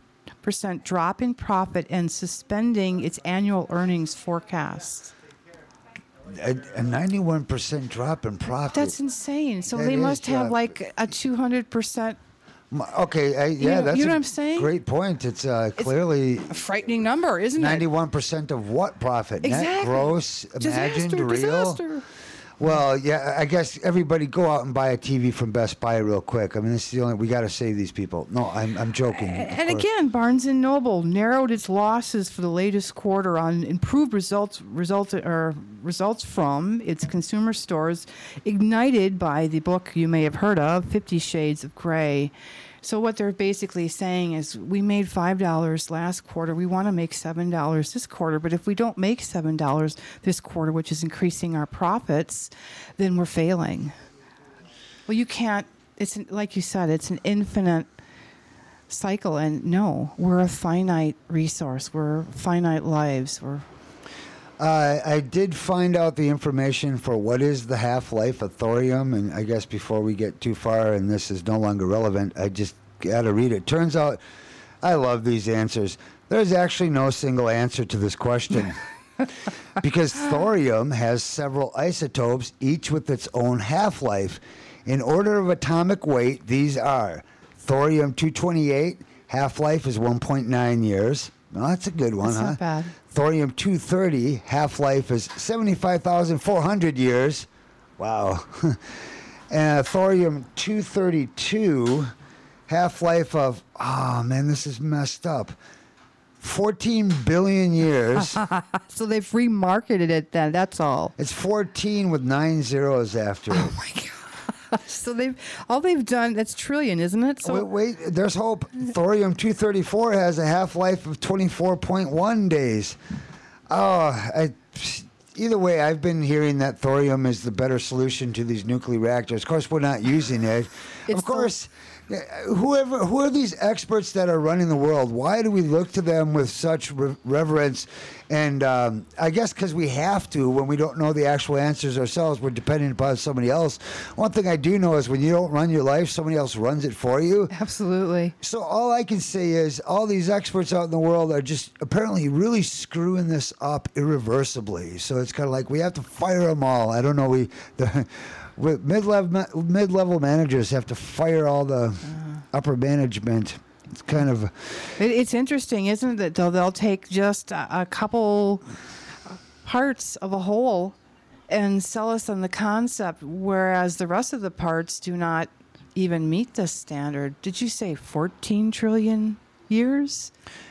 drop in profit and suspending its annual earnings forecast. A 91% drop in profit. That's insane. So they must have like a 200%. Okay, that's you know what I'm saying? Great point. It's clearly a frightening number, isn't it? 91% of what profit? Exactly. Net, gross, imagined, real? Disaster. Well, yeah, I guess everybody go out and buy a TV from Best Buy real quick. I mean, this is the only, we got to save these people. No, I'm joking. And again, Barnes & Noble narrowed its losses for the latest quarter on improved results from its consumer stores, ignited by the book you may have heard of, 50 Shades of Grey. So what they're basically saying is we made $5 last quarter. We want to make $7 this quarter. But if we don't make $7 this quarter, which is increasing our profits, then we're failing. Well, you can't. Like you said, it's an infinite cycle. And no, we're a finite resource. We're finite lives. I did find out the information for what is the half-life of thorium, and I guess before we get too far and this is no longer relevant, I just got to read it. Turns out, I love these answers. There's actually no single answer to this question because thorium has several isotopes, each with its own half-life. In order of atomic weight, these are thorium-228, half-life is 1.9 years. Well, that's a good one, That's huh? not bad. Thorium-230, half-life is 75,400 years. Wow. And thorium-232, half-life of, oh man, this is messed up, 14 billion years. So they've remarketed it then, that's all. It's 14 with 9 zeros after it. Oh my God. So they've done, that's trillion, isn't it? So Wait, there's hope. Thorium-234 has a half-life of 24.1 days. Either way, I've been hearing that thorium is the better solution to these nuclear reactors. Of course, we're not using it. Of course, who are these experts that are running the world? Why do we look to them with such reverence? And I guess because we have to. When we don't know the actual answers ourselves, we're depending upon somebody else. One thing I do know is when you don't run your life, somebody else runs it for you. absolutely. So all I can say is all these experts out in the world are just apparently really screwing this up irreversibly. So it's kind of like we have to fire them all. I don't know. Mid-level managers have to fire all the upper management. It's kind of... It's interesting, isn't it? They'll take just a couple parts of a whole and sell us on the concept, whereas the rest of the parts do not even meet this standard. Did you say 14 trillion years?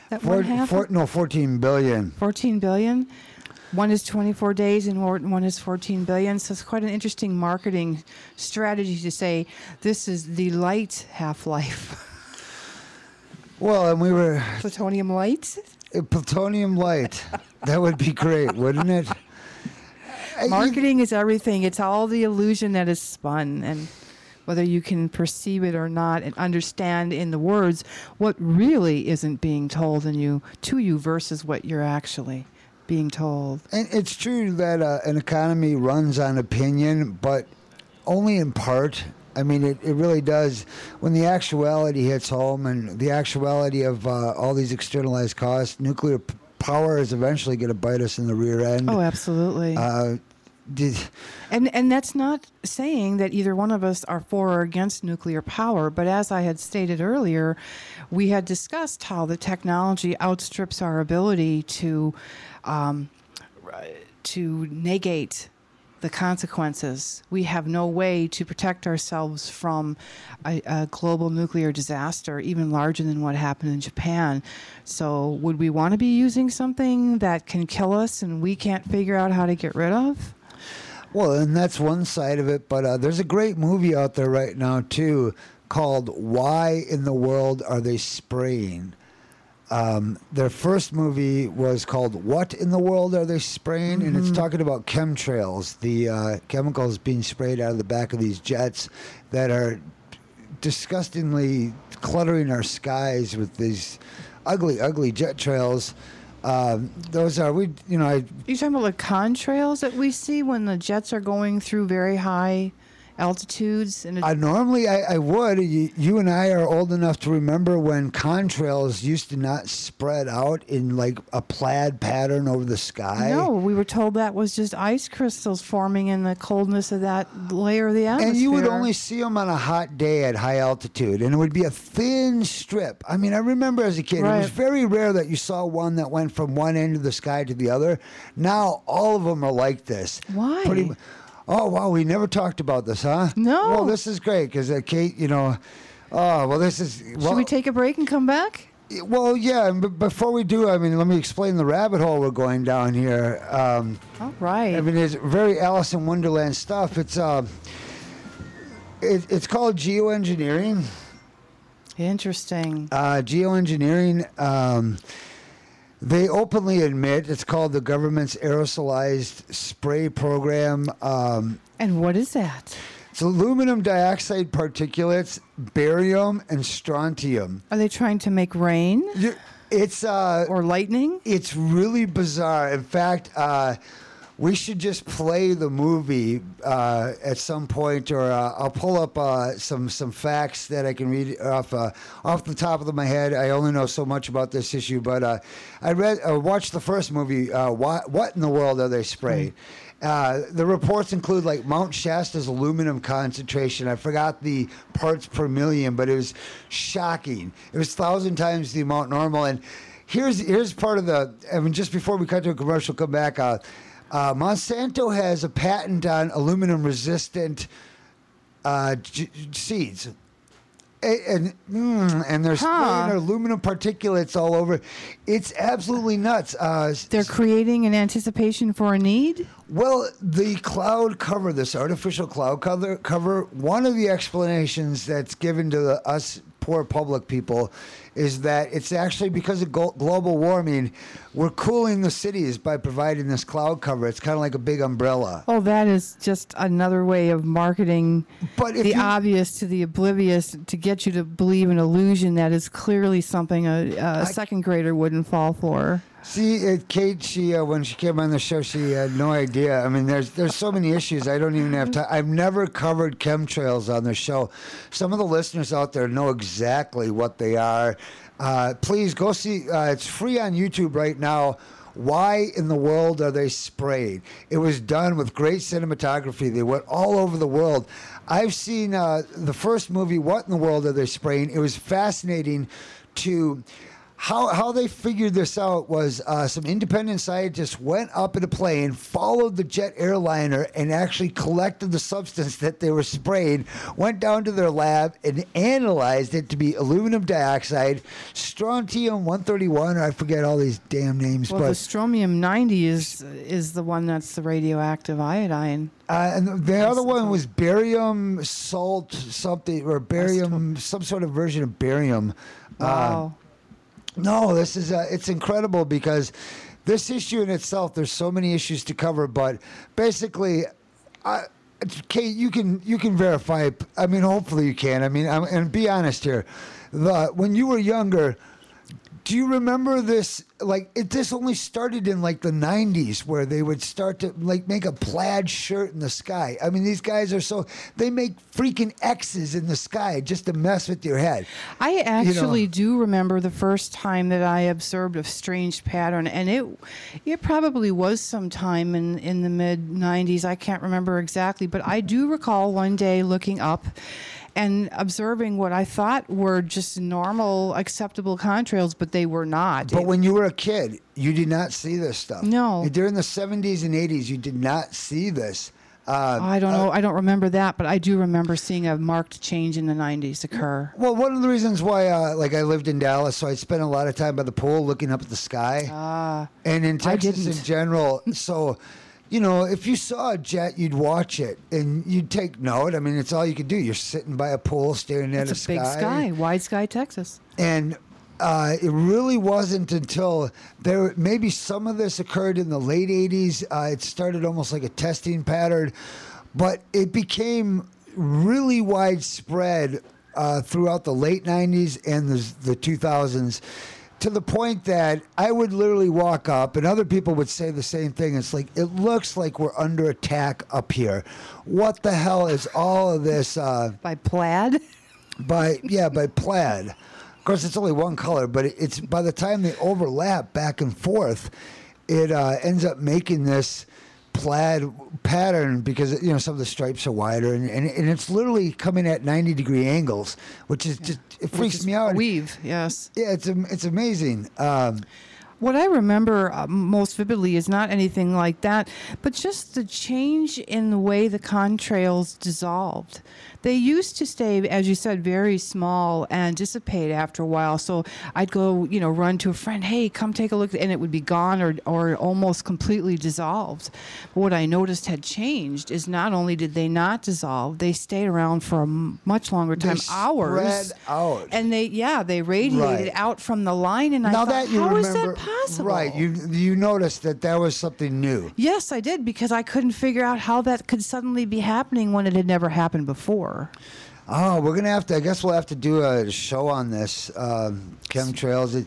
That one happened? 14 billion. 14 billion? One is 24 days and one is 14 billion. So it's quite an interesting marketing strategy to say this is the light half-life. Well, and we were... Plutonium light? Plutonium light. That would be great, wouldn't it? Marketing is everything. It's all the illusion that is spun, and whether you can perceive it or not and understand in the words what really isn't being told to you versus what you're actually being told. And it's true that an economy runs on opinion, but only in part. I mean, it really does. When the actuality hits home and the actuality of all these externalized costs, nuclear power is eventually going to bite us in the rear end. Oh, absolutely. And that's not saying that either one of us are for or against nuclear power, but as I had stated earlier, we had discussed how the technology outstrips our ability to negate the consequences. We have no way to protect ourselves from a global nuclear disaster, even larger than what happened in Japan. So would we want to be using something that can kill us and we can't figure out how to get rid of? Well, and that's one side of it, but there's a great movie out there right now, too, called Why in the World Are They Spraying? Their first movie was called What in the World Are They Spraying? And it's talking about chemtrails, the chemicals being sprayed out of the back of these jets that are disgustingly cluttering our skies with these ugly, ugly jet trails. Those are, You're talking about the contrails that we see when the jets are going through very high altitudes? And normally I would. You and I are old enough to remember when contrails used to not spread out in like a plaid pattern over the sky. No, we were told that was just ice crystals forming in the coldness of that layer of the atmosphere. And you would only see them on a hot day at high altitude, and it would be a thin strip. I mean, I remember as a kid, Right. It was very rare that you saw one that went from one end of the sky to the other. Now all of them are like this. Why? Oh, wow, we never talked about this, huh? No. Well, this is great because, Kate, this is... Should we take a break and come back? Well, yeah, but before we do, I mean, let me explain the rabbit hole we're going down here. All right. I mean, it's very Alice in Wonderland stuff. It's called geoengineering. Interesting. Geoengineering, they openly admit it's called the government's aerosolized spray program. And what is that? It's aluminum dioxide particulates, barium, and strontium. Are they trying to make rain It's or lightning? It's really bizarre. In fact, we should just play the movie at some point, or I'll pull up some facts that I can read off the top of my head. I only know so much about this issue, but I watched the first movie. What in the world are they spraying? The reports include like Mount Shasta's aluminum concentration. I forgot the parts per million, but it was shocking. It was 1,000 times the amount normal. And here's part of the. I mean, just before we cut to a commercial, come back. Monsanto has a patent on aluminum-resistant seeds. And they're spraying aluminum particulates all over. It's absolutely nuts. They're creating an anticipation for a need? Well, the cloud cover, this artificial cloud cover, one of the explanations that's given to us poor public people is that it's actually because of global warming, we're cooling the cities by providing this cloud cover. It's kind of like a big umbrella. Oh, that is just another way of marketing the obvious to the oblivious to get you to believe an illusion that is clearly something a second grader wouldn't fall for. See, Kate, when she came on the show, she had no idea. I mean, there's so many issues. I don't even have time. I've never covered chemtrails on the show. Some of the listeners out there know exactly what they are. Please go see. It's free on YouTube right now. Why in the world are they sprayed? It was done with great cinematography. They went all over the world. I've seen the first movie, What in the World Are They Spraying? It was fascinating to... How they figured this out was some independent scientists went up in a plane, followed the jet airliner, and actually collected the substance that they were spraying, went down to their lab and analyzed it to be aluminum dioxide, strontium-131, or I forget all these damn names. Well, the strontium-90 is the one that's the radioactive iodine. And the other one was barium salt something, or barium, some sort of version of barium. Wow. No, this is it's incredible because this issue in itself, there's so many issues to cover, but basically, Kate, you can verify. I mean, hopefully you can. I mean, and be honest here. When you were younger, do you remember this? Like, this only started in like the 90s, where they would start to like make a plaid shirt in the sky. I mean, these guys are they make freaking X's in the sky just to mess with your head. I actually do remember the first time that I observed a strange pattern, and it probably was sometime in the mid 90s. I can't remember exactly, but I do recall one day looking up and observing what I thought were just normal, acceptable contrails, but they were not. But when you were a kid, you did not see this stuff. No. During the 70s and 80s, you did not see this. I don't know. I don't remember that, but I do remember seeing a marked change in the 90s occur. Well, one of the reasons why, I lived in Dallas, so I spent a lot of time by the pool looking up at the sky. And in Texas in general, so... You know, if you saw a jet, you'd watch it and you'd take note. I mean, it's all you could do. You're sitting by a pool staring at a sky. It's a big sky, wide sky, Texas. And it really wasn't until maybe some of this occurred in the late 80s. It started almost like a testing pattern, but it became really widespread throughout the late 90s and the 2000s. To the point that I would literally walk up, and other people would say the same thing. It's like, it looks like we're under attack up here. What the hell is all of this? By plaid? By plaid. Of course, it's only one color, but it's by the time they overlap back and forth, it ends up making this plaid pattern because some of the stripes are wider and it's literally coming at 90-degree angles, which is just it freaks me out. Weave, yes. Yeah, it's amazing. What I remember most vividly is not anything like that, but just the change in the way the contrails dissolved. They used to stay, as you said, very small and dissipate after a while. So I'd go, run to a friend, hey, come take a look, and it would be gone or almost completely dissolved. But what I noticed had changed is not only did they not dissolve, they stayed around for a much longer time, hours. Spread out. And they radiated out from the line, and I Now thought, that you how is remember, that possible? right? You noticed that was something new. Yes, I did, because I couldn't figure out how that could suddenly be happening when it had never happened before. Oh, we're gonna have to. I guess we'll have to do a show on this chemtrails.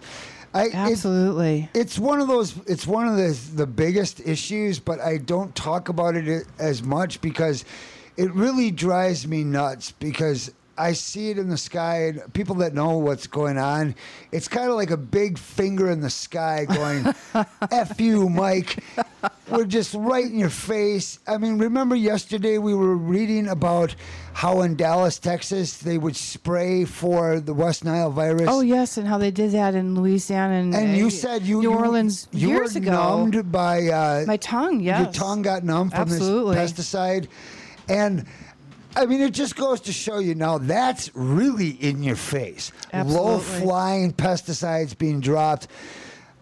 Absolutely. It's one of those. It's one of the biggest issues, but I don't talk about it as much because it really drives me nuts because I see it in the sky, and people that know what's going on, it's kind of like a big finger in the sky going, F you, Mike. We're just right in your face. I mean, remember yesterday we were reading about how in Dallas, Texas, they would spray for the West Nile virus. Oh, yes, and how they did that in Louisiana and you said New Orleans years were ago. Numbed by... my tongue, yes. Your tongue got numb from Absolutely. this pesticide. And... I mean, it just goes to show you now that's really in your face. Absolutely. Low-flying pesticides being dropped.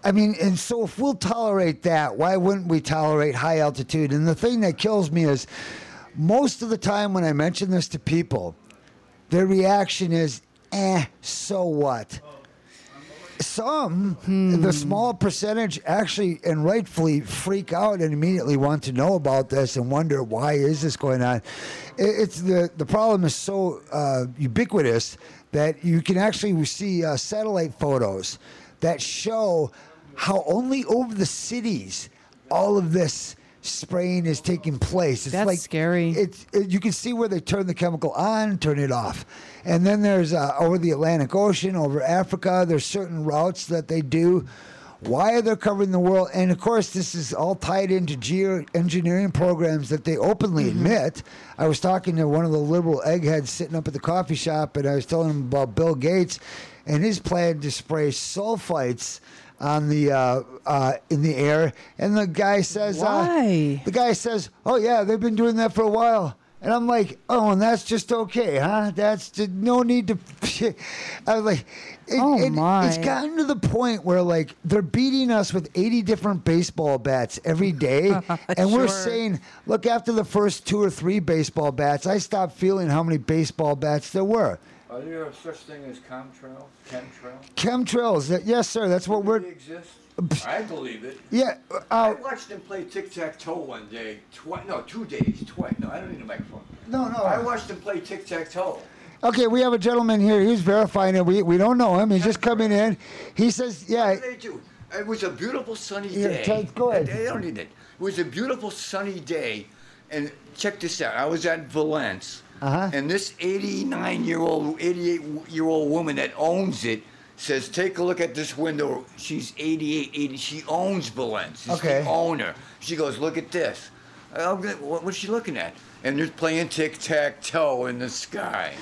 I mean, and so if we'll tolerate that, why wouldn't we tolerate high altitude? And the thing that kills me is most of the time when I mention this to people, their reaction is, so what? Some, the small percentage actually and rightfully freak out and immediately want to know about this and wonder why is this going on. It's the problem is so ubiquitous that you can actually see satellite photos that show how only over the cities all of this spraying is taking place. It's That's scary. You can see where they turn the chemical on, turn it off. And then there's over the Atlantic Ocean, over Africa, there's certain routes that they do. Why are they covering the world? And of course, this is all tied into geoengineering programs that they openly admit. I was talking to one of the liberal eggheads sitting up at the coffee shop, and I was telling him about Bill Gates and his plan to spray sulfites on the in the air, and the guy says, "Why?" The guy says, "Oh yeah, they've been doing that for a while." And I'm like, "Oh, and that's just okay, huh? That's just no need to." I was like, my! It's gotten to the point where like they're beating us with 80 different baseball bats every day, and we're saying, "Look, after the first 2 or 3 baseball bats, I stopped feeling how many baseball bats there were." Are there such thing as chemtrails? Chemtrails, yes, sir. That's what Do they exist? I believe it. Yeah. I watched them play tic-tac-toe one day. 2 days. No, I don't need a microphone. No. I watched them play tic-tac-toe. Okay, we have a gentleman here. He's verifying it. We don't know him. He's just coming in. He says, yeah. What did they do? It was a beautiful sunny Here, day. Ted, go ahead. They don't need it. It was a beautiful sunny day. And check this out. I was at Valence. And this 89-year-old, 88-year-old woman that owns it says, take a look at this window. She's 88, 80. She owns Valence. She's the owner. She goes, look at this. What's she looking at? And they're playing tic-tac-toe in the sky.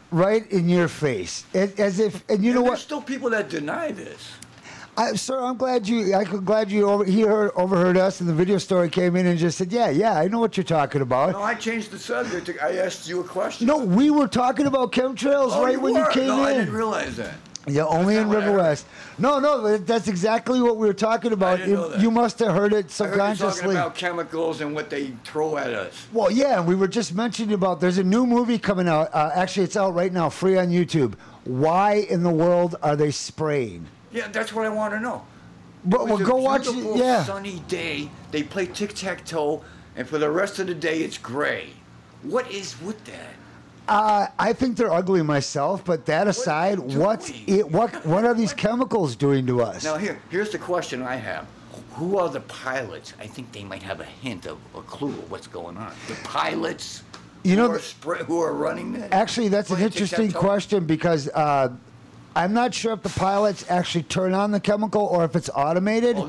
Right in your face. As if, and you know what? There's still people that deny this. Sir, I'm glad you overheard us, and the video story came in and just said, yeah, I know what you're talking about. No, I changed the subject. I asked you a question. No, we were talking about chemtrails when you came in. No, I didn't realize that. Yeah, only in River West. No, that's exactly what we were talking about. I didn't know that. You must have heard it I subconsciously. heard you talking about chemicals and what they throw at us. Well, yeah, we were just mentioning about, there's a new movie coming out. Actually, it's out right now, free on YouTube. Why in the world are they spraying? Yeah, that's what I want to know. But well, go watch it. Beautiful Yeah. sunny day. They play tic-tac-toe, and for the rest of the day, it's gray. What is with that? I think they're ugly myself, but that aside, what are these chemicals doing to us? Now here's the question I have. Who are the pilots? I think they might have a hint of a clue of what's going on. The pilots who are running that? Actually, that's an interesting question because I'm not sure if the pilots actually turn on the chemical or if it's automated. Oh,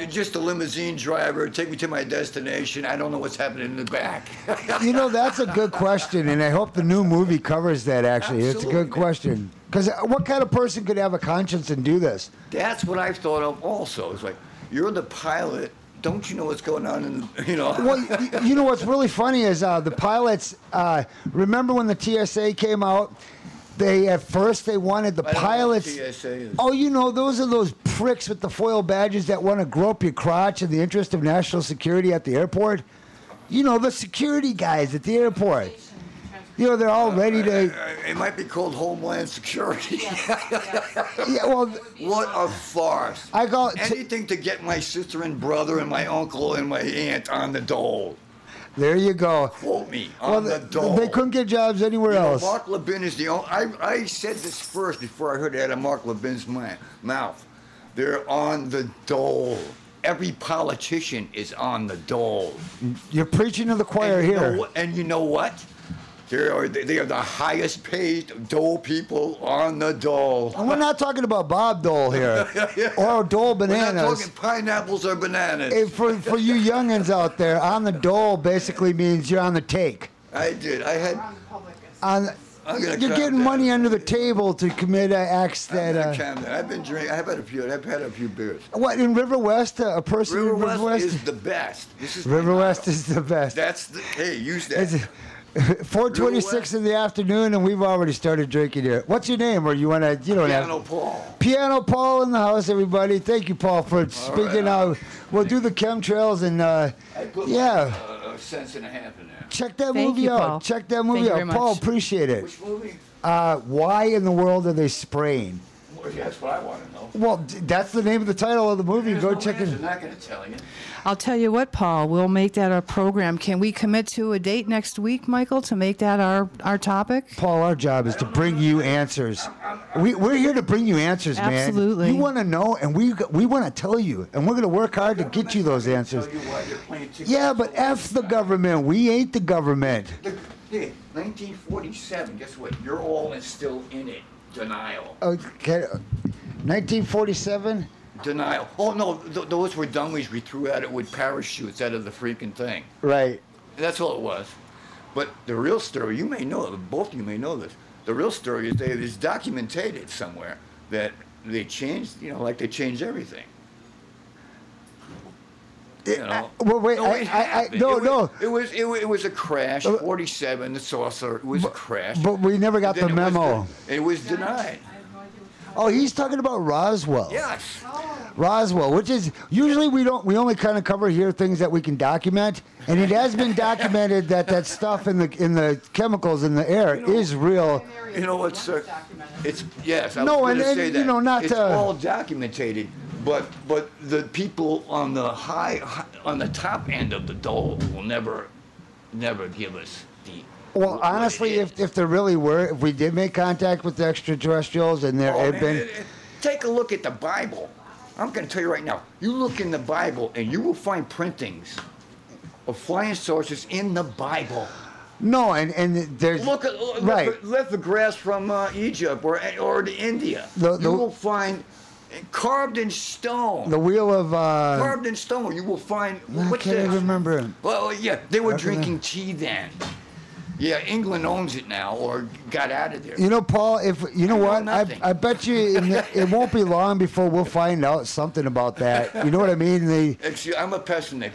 just a limousine driver, take me to my destination. I don't know what's happening in the back. That's a good question, and I hope the new movie covers that, actually. Absolutely, it's a good question. Because what kind of person could have a conscience and do this? That's what I've thought of also. It's like, you're the pilot. Don't you know what's going on in the, you know? Well, you know what's really funny is the pilots, remember when the TSA came out? At first they wanted the I don't know what pilots. TSA is. Oh, you know, those are those pricks with the foil badges that want to grope your crotch in the interest of national security at the airport. You know, the security guys at the airport. You know, they're all ready to. It might be called Homeland Security. Yeah, well, What a farce. I call Anything to get my sister and brother and my uncle and my aunt on the dole. There you go. Quote me, on the dole. They couldn't get jobs anywhere else. Mark Levin is the only. I said this first before I heard it out of Mark Levin's mouth. They're on the dole. Every politician is on the dole. You're preaching to the choir and here. And you know what? They are the highest paid dole people on the dole. And we're not talking about Bob Dole here, or Dole We're not bananas. talking pineapples or bananas. Hey, for you youngins out there, on the dole basically means you're on the take. I did. I had. On, you're getting money under the table to commit acts that. I've been drinking. I've had a few beers. What in River West? A person River in River West West is the best. This is River West is the best. That's the. Hey, use that. 4:26 in the afternoon, and we've already started drinking here. What's your name? Or you want to? You don't Piano have. Paul. Piano Paul in the house, everybody. Thank you, Paul, for speaking out. We'll do the chemtrails and I put yeah. a cent and a half in there. Check that Thank movie you, out. Paul. Check that Thank movie you out, very much. Paul. Appreciate it. Which movie? Why in the world are they spraying? Well, that's what I want to know. Well, that's the name of the title of the movie. There's Go no check answer. it. I'm not going to tell you. I'll tell you what, Paul, we'll make that our program. Can we commit to a date next week, Michael, to make that our topic? Paul, our job is to bring you answers. We're here to bring you answers, man. Absolutely. You want to know, and we want to tell you, and we're going to work hard to get you those answers. Tell you why you're playing tickets. Yeah, but F the government. We ain't the government. Hey, 1947. Guess what? You're all still in it. Denial. Okay. 1947? Denial. Oh no, those were dummies we threw at it with parachutes out of the freaking thing. Right. That's all it was. But the real story, you may know, both of you may know this. The real story is it's documented somewhere that they changed, like they changed everything. You know. Well, wait. No, it happened. No. It was a crash. 47. The saucer. It was a crash. But we never got Then the memo. It was denied. Oh, he's talking about Roswell. Yes. Roswell, which is usually we only kind of cover here things that we can document, and it has been documented that stuff in the chemicals in the air is real. You know what, sir? It's yes. I No, was and- gonna and, say that. you know, not it's to- all documented, but the people on the on the top end of the dole will never give us the. Well, what honestly, it is. if there really were, if we did make contact with the extraterrestrials and there Oh, had man, been, take a look at the Bible. I'm going to tell you right now. You look in the Bible and you will find printings of flying saucers in the Bible. no, and there's Look at right. left the grass from Egypt or the India. The- you will find carved in stone. the wheel of Carved in stone. You will find. I What's can't this? even remember. Well, yeah, they were What's the drinking name? tea then. Yeah, England owns it now, or got out of there. You know, Paul, if you know I know what, nothing. I bet you it won't be long before we'll find out something about that. You know what I mean? Excuse, I'm a pessimist.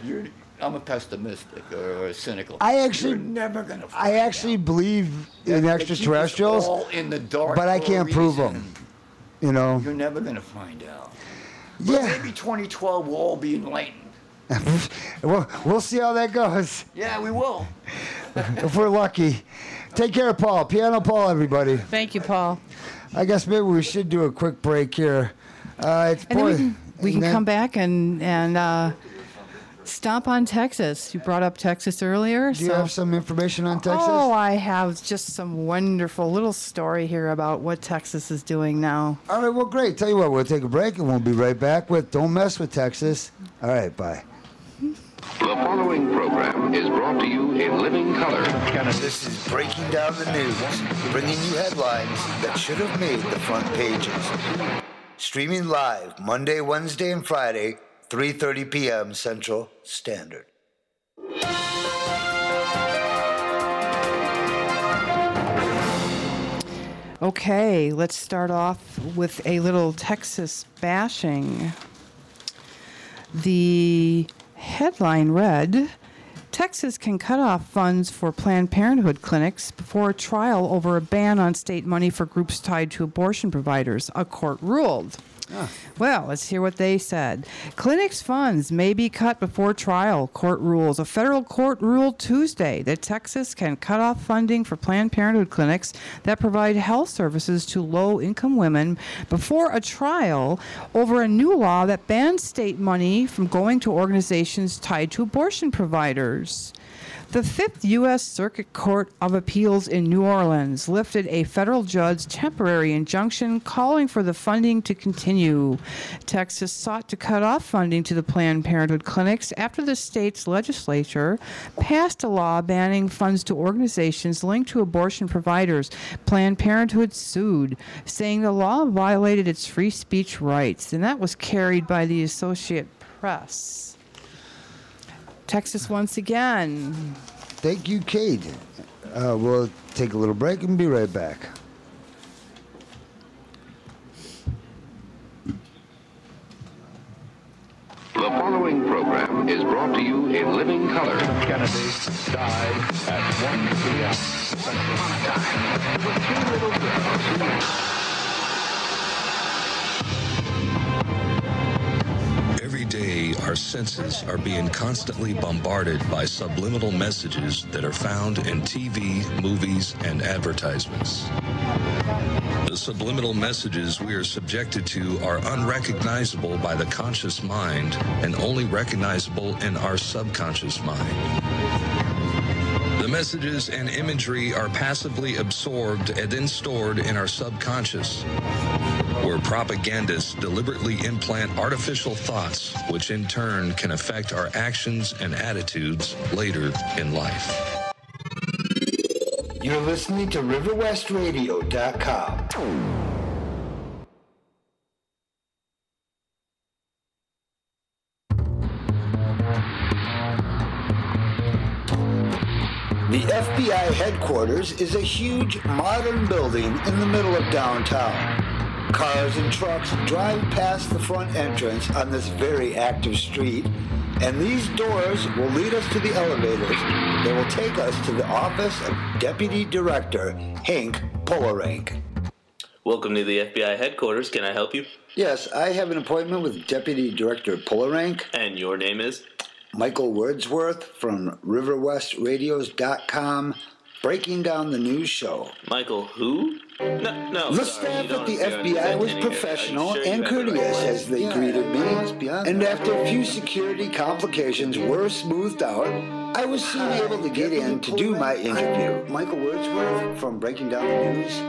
I'm a pessimistic or cynical. I actually- You're never gonna. I actually believe in They keep us extraterrestrials, all in the dark, but I for a can't prove reason. them. You know? You're never gonna find out. But Yeah. maybe 2012 will all be enlightened. We'll see how that goes Yeah, we will. if we're lucky. Take care, Paul. Piano Paul, everybody. Thank you, Paul. I guess maybe we should do a quick break here. It's And then boy- we can and come back and stomp on Texas. You brought up Texas earlier. Do you have some information on Texas? Oh, I have just some wonderful little story here about what Texas is doing now. All right, well, great. Tell you what, we'll take a break and we'll be right back with Don't Mess with Texas. All right, bye. The following program is brought to you in living color. This is Breaking Down the News, bringing you headlines that should have made the front pages. Streaming live Monday, Wednesday, and Friday, 3:30 p.m. Central Standard. Okay, let's start off with a little Texas bashing. The headline read, Texas can cut off funds for Planned Parenthood clinics before a trial over a ban on state money for groups tied to abortion providers, a court ruled. Well, let's hear what they said. Clinics' funds may be cut before trial, court rules. A federal court ruled Tuesday that Texas can cut off funding for Planned Parenthood clinics that provide health services to low-income women before a trial over a new law that bans state money from going to organizations tied to abortion providers. The Fifth U.S. Circuit Court of Appeals in New Orleans lifted a federal judge's temporary injunction calling for the funding to continue. Texas sought to cut off funding to the Planned Parenthood clinics after the state's legislature passed a law banning funds to organizations linked to abortion providers. Planned Parenthood sued, saying the law violated its free speech rights, and that was carried by the Associated Press. Texas once again. Thank you, Kate. We'll take a little break and be right back. The following program is brought to you in living color. Kennedy died at 1 p.m. Once upon a time, there were two little girls who... Every day, our senses are being constantly bombarded by subliminal messages that are found in TV, movies, and advertisements. The subliminal messages we are subjected to are unrecognizable by the conscious mind and only recognizable in our subconscious mind. The messages and imagery are passively absorbed and then stored in our subconscious, where propagandists deliberately implant artificial thoughts, which in turn can affect our actions and attitudes later in life. You're listening to RiverWestRadio.com. The FBI headquarters is a huge modern building in the middle of downtown. Cars and trucks drive past the front entrance on this very active street, and these doors will lead us to the elevators that will take us to the office of Deputy Director Hank Polarank. Welcome to the FBI headquarters. Can I help you? Yes, I have an appointment with Deputy Director Polarank. And your name is? Michael Wordsworth from RiverWestRadios.com, breaking down the news show. Michael who? No. The staff at the FBI was professional and courteous as they greeted me, and after a few security complications were smoothed out, I was soon able to get in to do my interview. Michael Wordsworth from Breaking Down the News.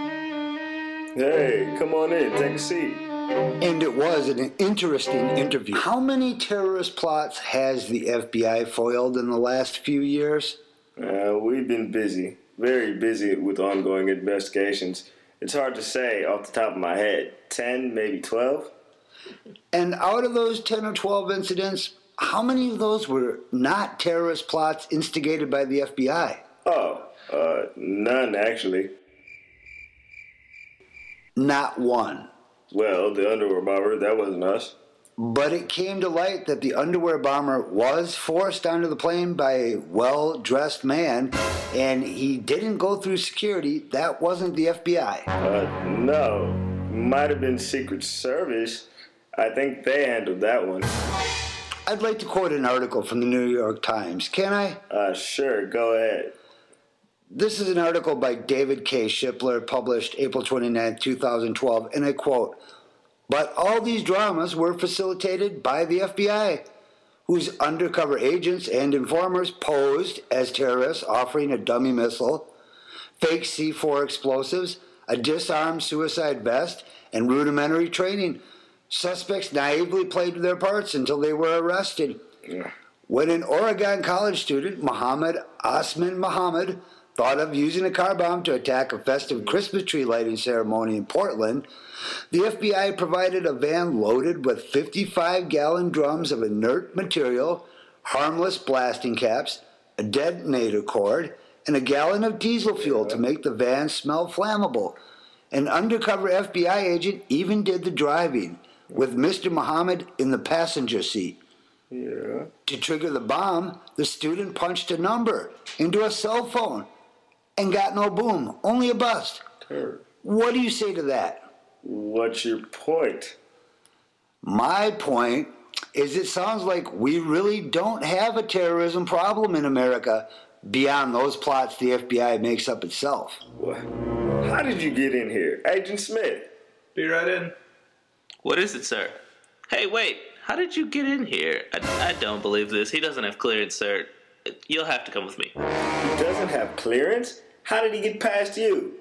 Hey, come on in, take a seat. And it was an interesting interview. How many terrorist plots has the FBI foiled in the last few years? We've been busy, very busy with ongoing investigations. It's hard to say off the top of my head. 10, maybe 12? And out of those 10 or 12 incidents, how many of those were not terrorist plots instigated by the FBI? None, actually. Not one. Well, the underwear bomber, that wasn't us. But it came to light that the underwear bomber was forced onto the plane by a well-dressed man, and he didn't go through security. That wasn't the FBI. No. Might have been Secret Service. I think they handled that one. I'd like to quote an article from the New York Times. Can I? Sure, go ahead. This is an article by David K. Shipler, published April 29, 2012, and I quote, "But all these dramas were facilitated by the FBI, whose undercover agents and informers posed as terrorists offering a dummy missile, fake C4 explosives, a disarmed suicide vest, and rudimentary training. Suspects naively played their parts until they were arrested. When an Oregon college student, Mohammed Osman Mohammed, thought of using a car bomb to attack a festive Christmas tree lighting ceremony in Portland, the FBI provided a van loaded with 55-gallon drums of inert material, harmless blasting caps, a detonator cord, and a gallon of diesel fuel to make the van smell flammable. An undercover FBI agent even did the driving, with Mr. Muhammad in the passenger seat. Yeah. To trigger the bomb, the student punched a number into a cell phone and got no boom, only a bust. What do you say to that? What's your point? My point is it sounds like we really don't have a terrorism problem in America beyond those plots the FBI makes up itself. What? How did you get in here? Agent Smith. Be right in. What is it, sir? Hey, wait. How did you get in here? I don't believe this. He doesn't have clearance, sir. You'll have to come with me. He doesn't have clearance? How did he get past you?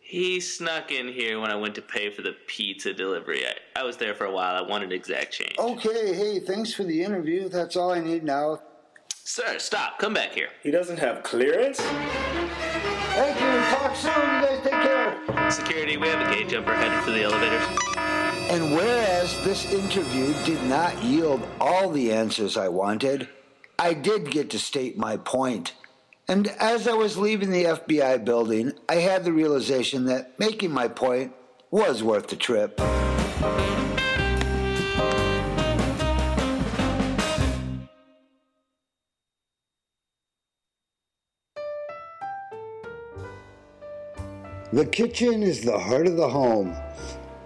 He snuck in here when I went to pay for the pizza delivery. I was there for a while. I wanted exact change. Okay, hey, thanks for the interview. That's all I need now. Sir, stop. Come back here. He doesn't have clearance? Thank you. Talk soon. You guys take care. Security, we have a gate jumper headed for the elevators. And whereas this interview did not yield all the answers I wanted, I did get to state my point. And as I was leaving the FBI building, I had the realization that making my point was worth the trip. The kitchen is the heart of the home.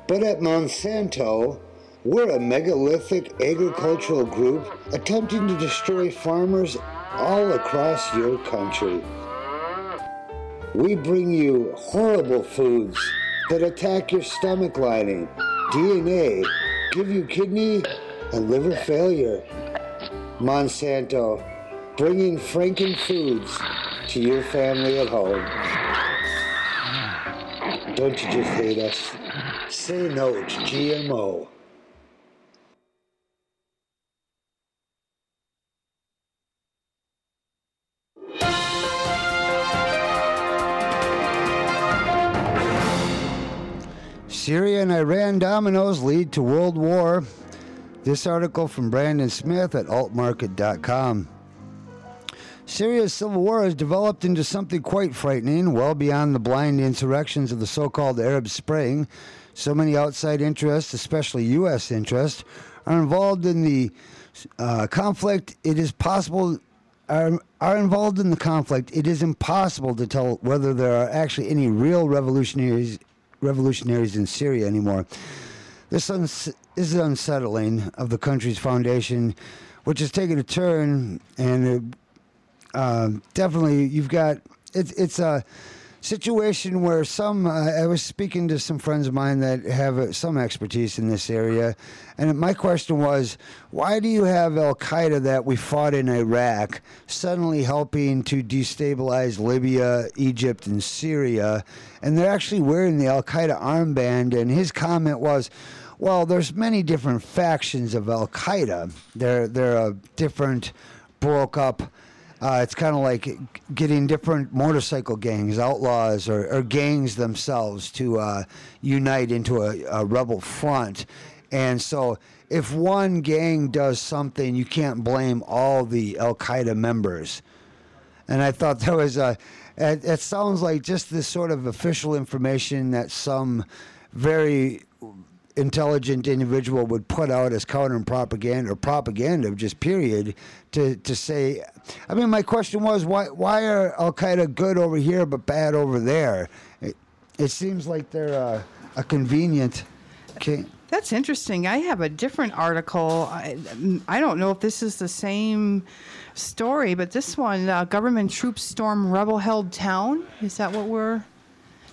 But at Monsanto, we're a megalithic agricultural group attempting to destroy farmers all across your country. We bring you horrible foods that attack your stomach lining, DNA, give you kidney and liver failure. Monsanto, bringing Franken foods to your family at home. Don't you just hate us? Say no to GMO. Syria and Iran dominoes lead to world war. This article from Brandon Smith at altmarket.com. Syria's civil war has developed into something quite frightening, well beyond the blind insurrections of the so-called Arab Spring. So many outside interests, especially U.S. interests, are involved in the conflict. It is possible are involved in the conflict. It is impossible to tell whether there are actually any real revolutionaries in Syria anymore. This is unsettling of the country's foundation, which has taken a turn, and definitely you've got it's a situation where some I was speaking to some friends of mine that have some expertise in this area, and my question was, why do you have Al-Qaeda that we fought in Iraq suddenly helping to destabilize Libya, Egypt, and Syria, and they're actually wearing the Al-Qaeda armband? And his comment was, well, there's many different factions of Al-Qaeda. They're different, broke up. It's kind of like getting different motorcycle gangs, outlaws, or gangs themselves to unite into a rebel front. And so if one gang does something, you can't blame all the Al-Qaeda members. And I thought that was it sounds like just this sort of official information that some very intelligent individual would put out as counter propaganda, or propaganda just period, to say. I mean, my question was, why are Al-Qaeda good over here but bad over there? It seems like they're a convenient. That's interesting. I have a different article. I don't know if this is the same story, but this one, government troops storm rebel-held town. Is that what we're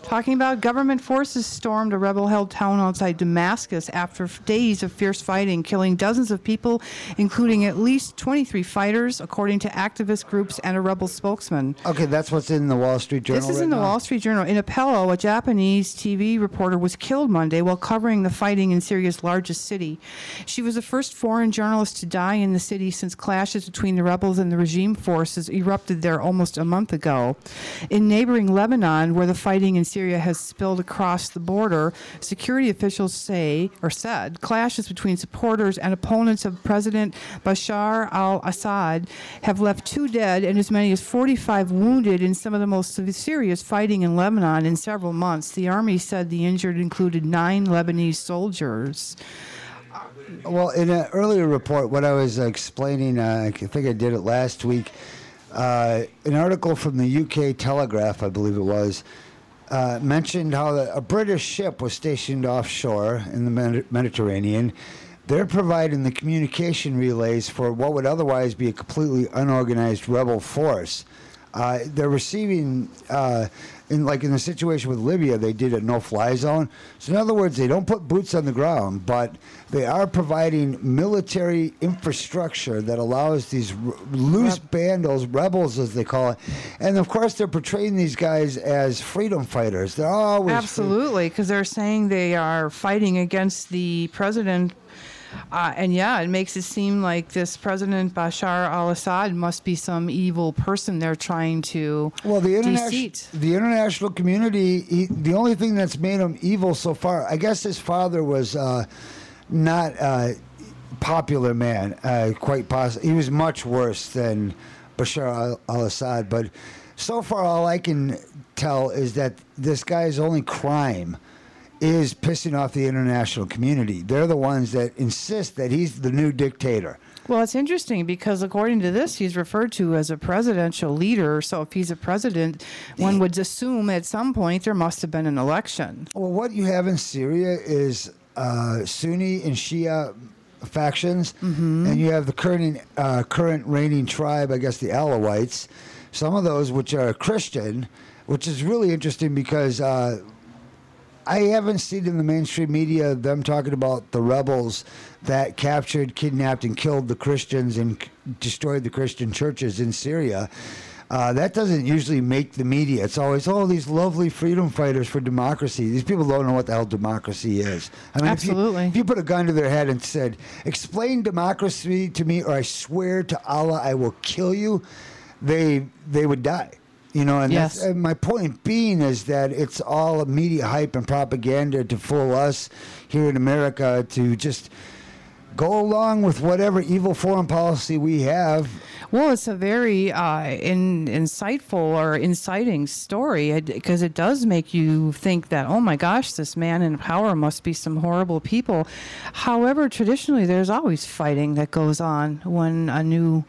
talking about? Government forces stormed a rebel-held town outside Damascus after days of fierce fighting, killing dozens of people, including at least 23 fighters, according to activist groups and a rebel spokesman. Okay, that's what's in the Wall Street Journal. This is in the Wall Street Journal. In Apello, a Japanese TV reporter was killed Monday while covering the fighting in Syria's largest city. She was the first foreign journalist to die in the city since clashes between the rebels and the regime forces erupted there almost a month ago. In neighboring Lebanon, where the fighting in Syria Syria has spilled across the border. Security officials said clashes between supporters and opponents of President Bashar al-Assad have left 2 dead and as many as 45 wounded in some of the most serious fighting in Lebanon in several months. The army said the injured included 9 Lebanese soldiers. Well, in an earlier report, what I was explaining, I think I did it last week, an article from the UK Telegraph, I believe it was, mentioned how a British ship was stationed offshore in the Mediterranean. They're providing the communication relays for what would otherwise be a completely unorganized rebel force. They're receiving, in the situation with Libya, they did a no-fly zone. So in other words, they don't put boots on the ground, but they are providing military infrastructure that allows these loose bandos, rebels as they call it. And of course, they're portraying these guys as freedom fighters. They're always absolutely, because they're saying they are fighting against the president. And yeah, it makes it seem like this President Bashar al-Assad must be some evil person they're trying to deceit. The international community, the only thing that's made him evil so far, I guess his father was not a popular man, quite possibly. He was much worse than Bashar al-Assad, but so far all I can tell is that this guy's only crime is pissing off the international community. They're the ones that insist that he's the new dictator. Well, it's interesting because according to this, he's referred to as a presidential leader. So if he's a president, one would assume at some point there must have been an election. Well, what you have in Syria is Sunni and Shia factions, and you have the current reigning tribe, I guess the Alawites, some of those which are Christian, which is really interesting because I haven't seen in the mainstream media them talking about the rebels that captured, kidnapped, and killed the Christians and destroyed the Christian churches in Syria. That doesn't usually make the media. It's always, these lovely freedom fighters for democracy. These people don't know what the hell democracy is. I mean, absolutely. If you put a gun to their head and said, explain democracy to me or I swear to Allah I will kill you, they would die. You know, and yes. That's, my point being is that it's all media hype and propaganda to fool us here in America to just go along with whatever evil foreign policy we have. Well, it's a very insightful or inciting story because it does make you think that, oh my gosh, this man in power must be some horrible people. However, traditionally, there's always fighting that goes on when a new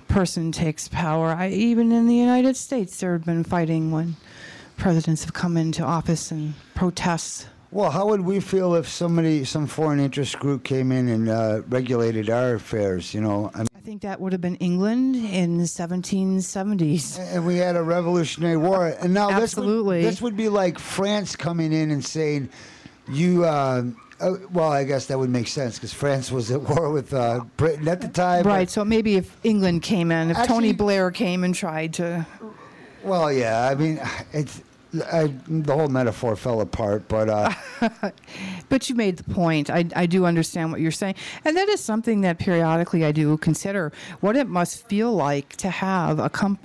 person takes power. Even in the United States, there have been fighting when presidents have come into office and protests. Well, how would we feel if some foreign interest group came in and regulated our affairs? You know, I think that would have been England in the 1770s. And we had a revolutionary war. And now absolutely, this would be like France coming in and saying, you. Well, I guess that would make sense because France was at war with Britain at the time. Right, so maybe if England came in, if Tony Blair came and tried to... Well, yeah, I mean, the whole metaphor fell apart, but... But you made the point. I do understand what you're saying. And that is something that periodically I do consider, what it must feel like to have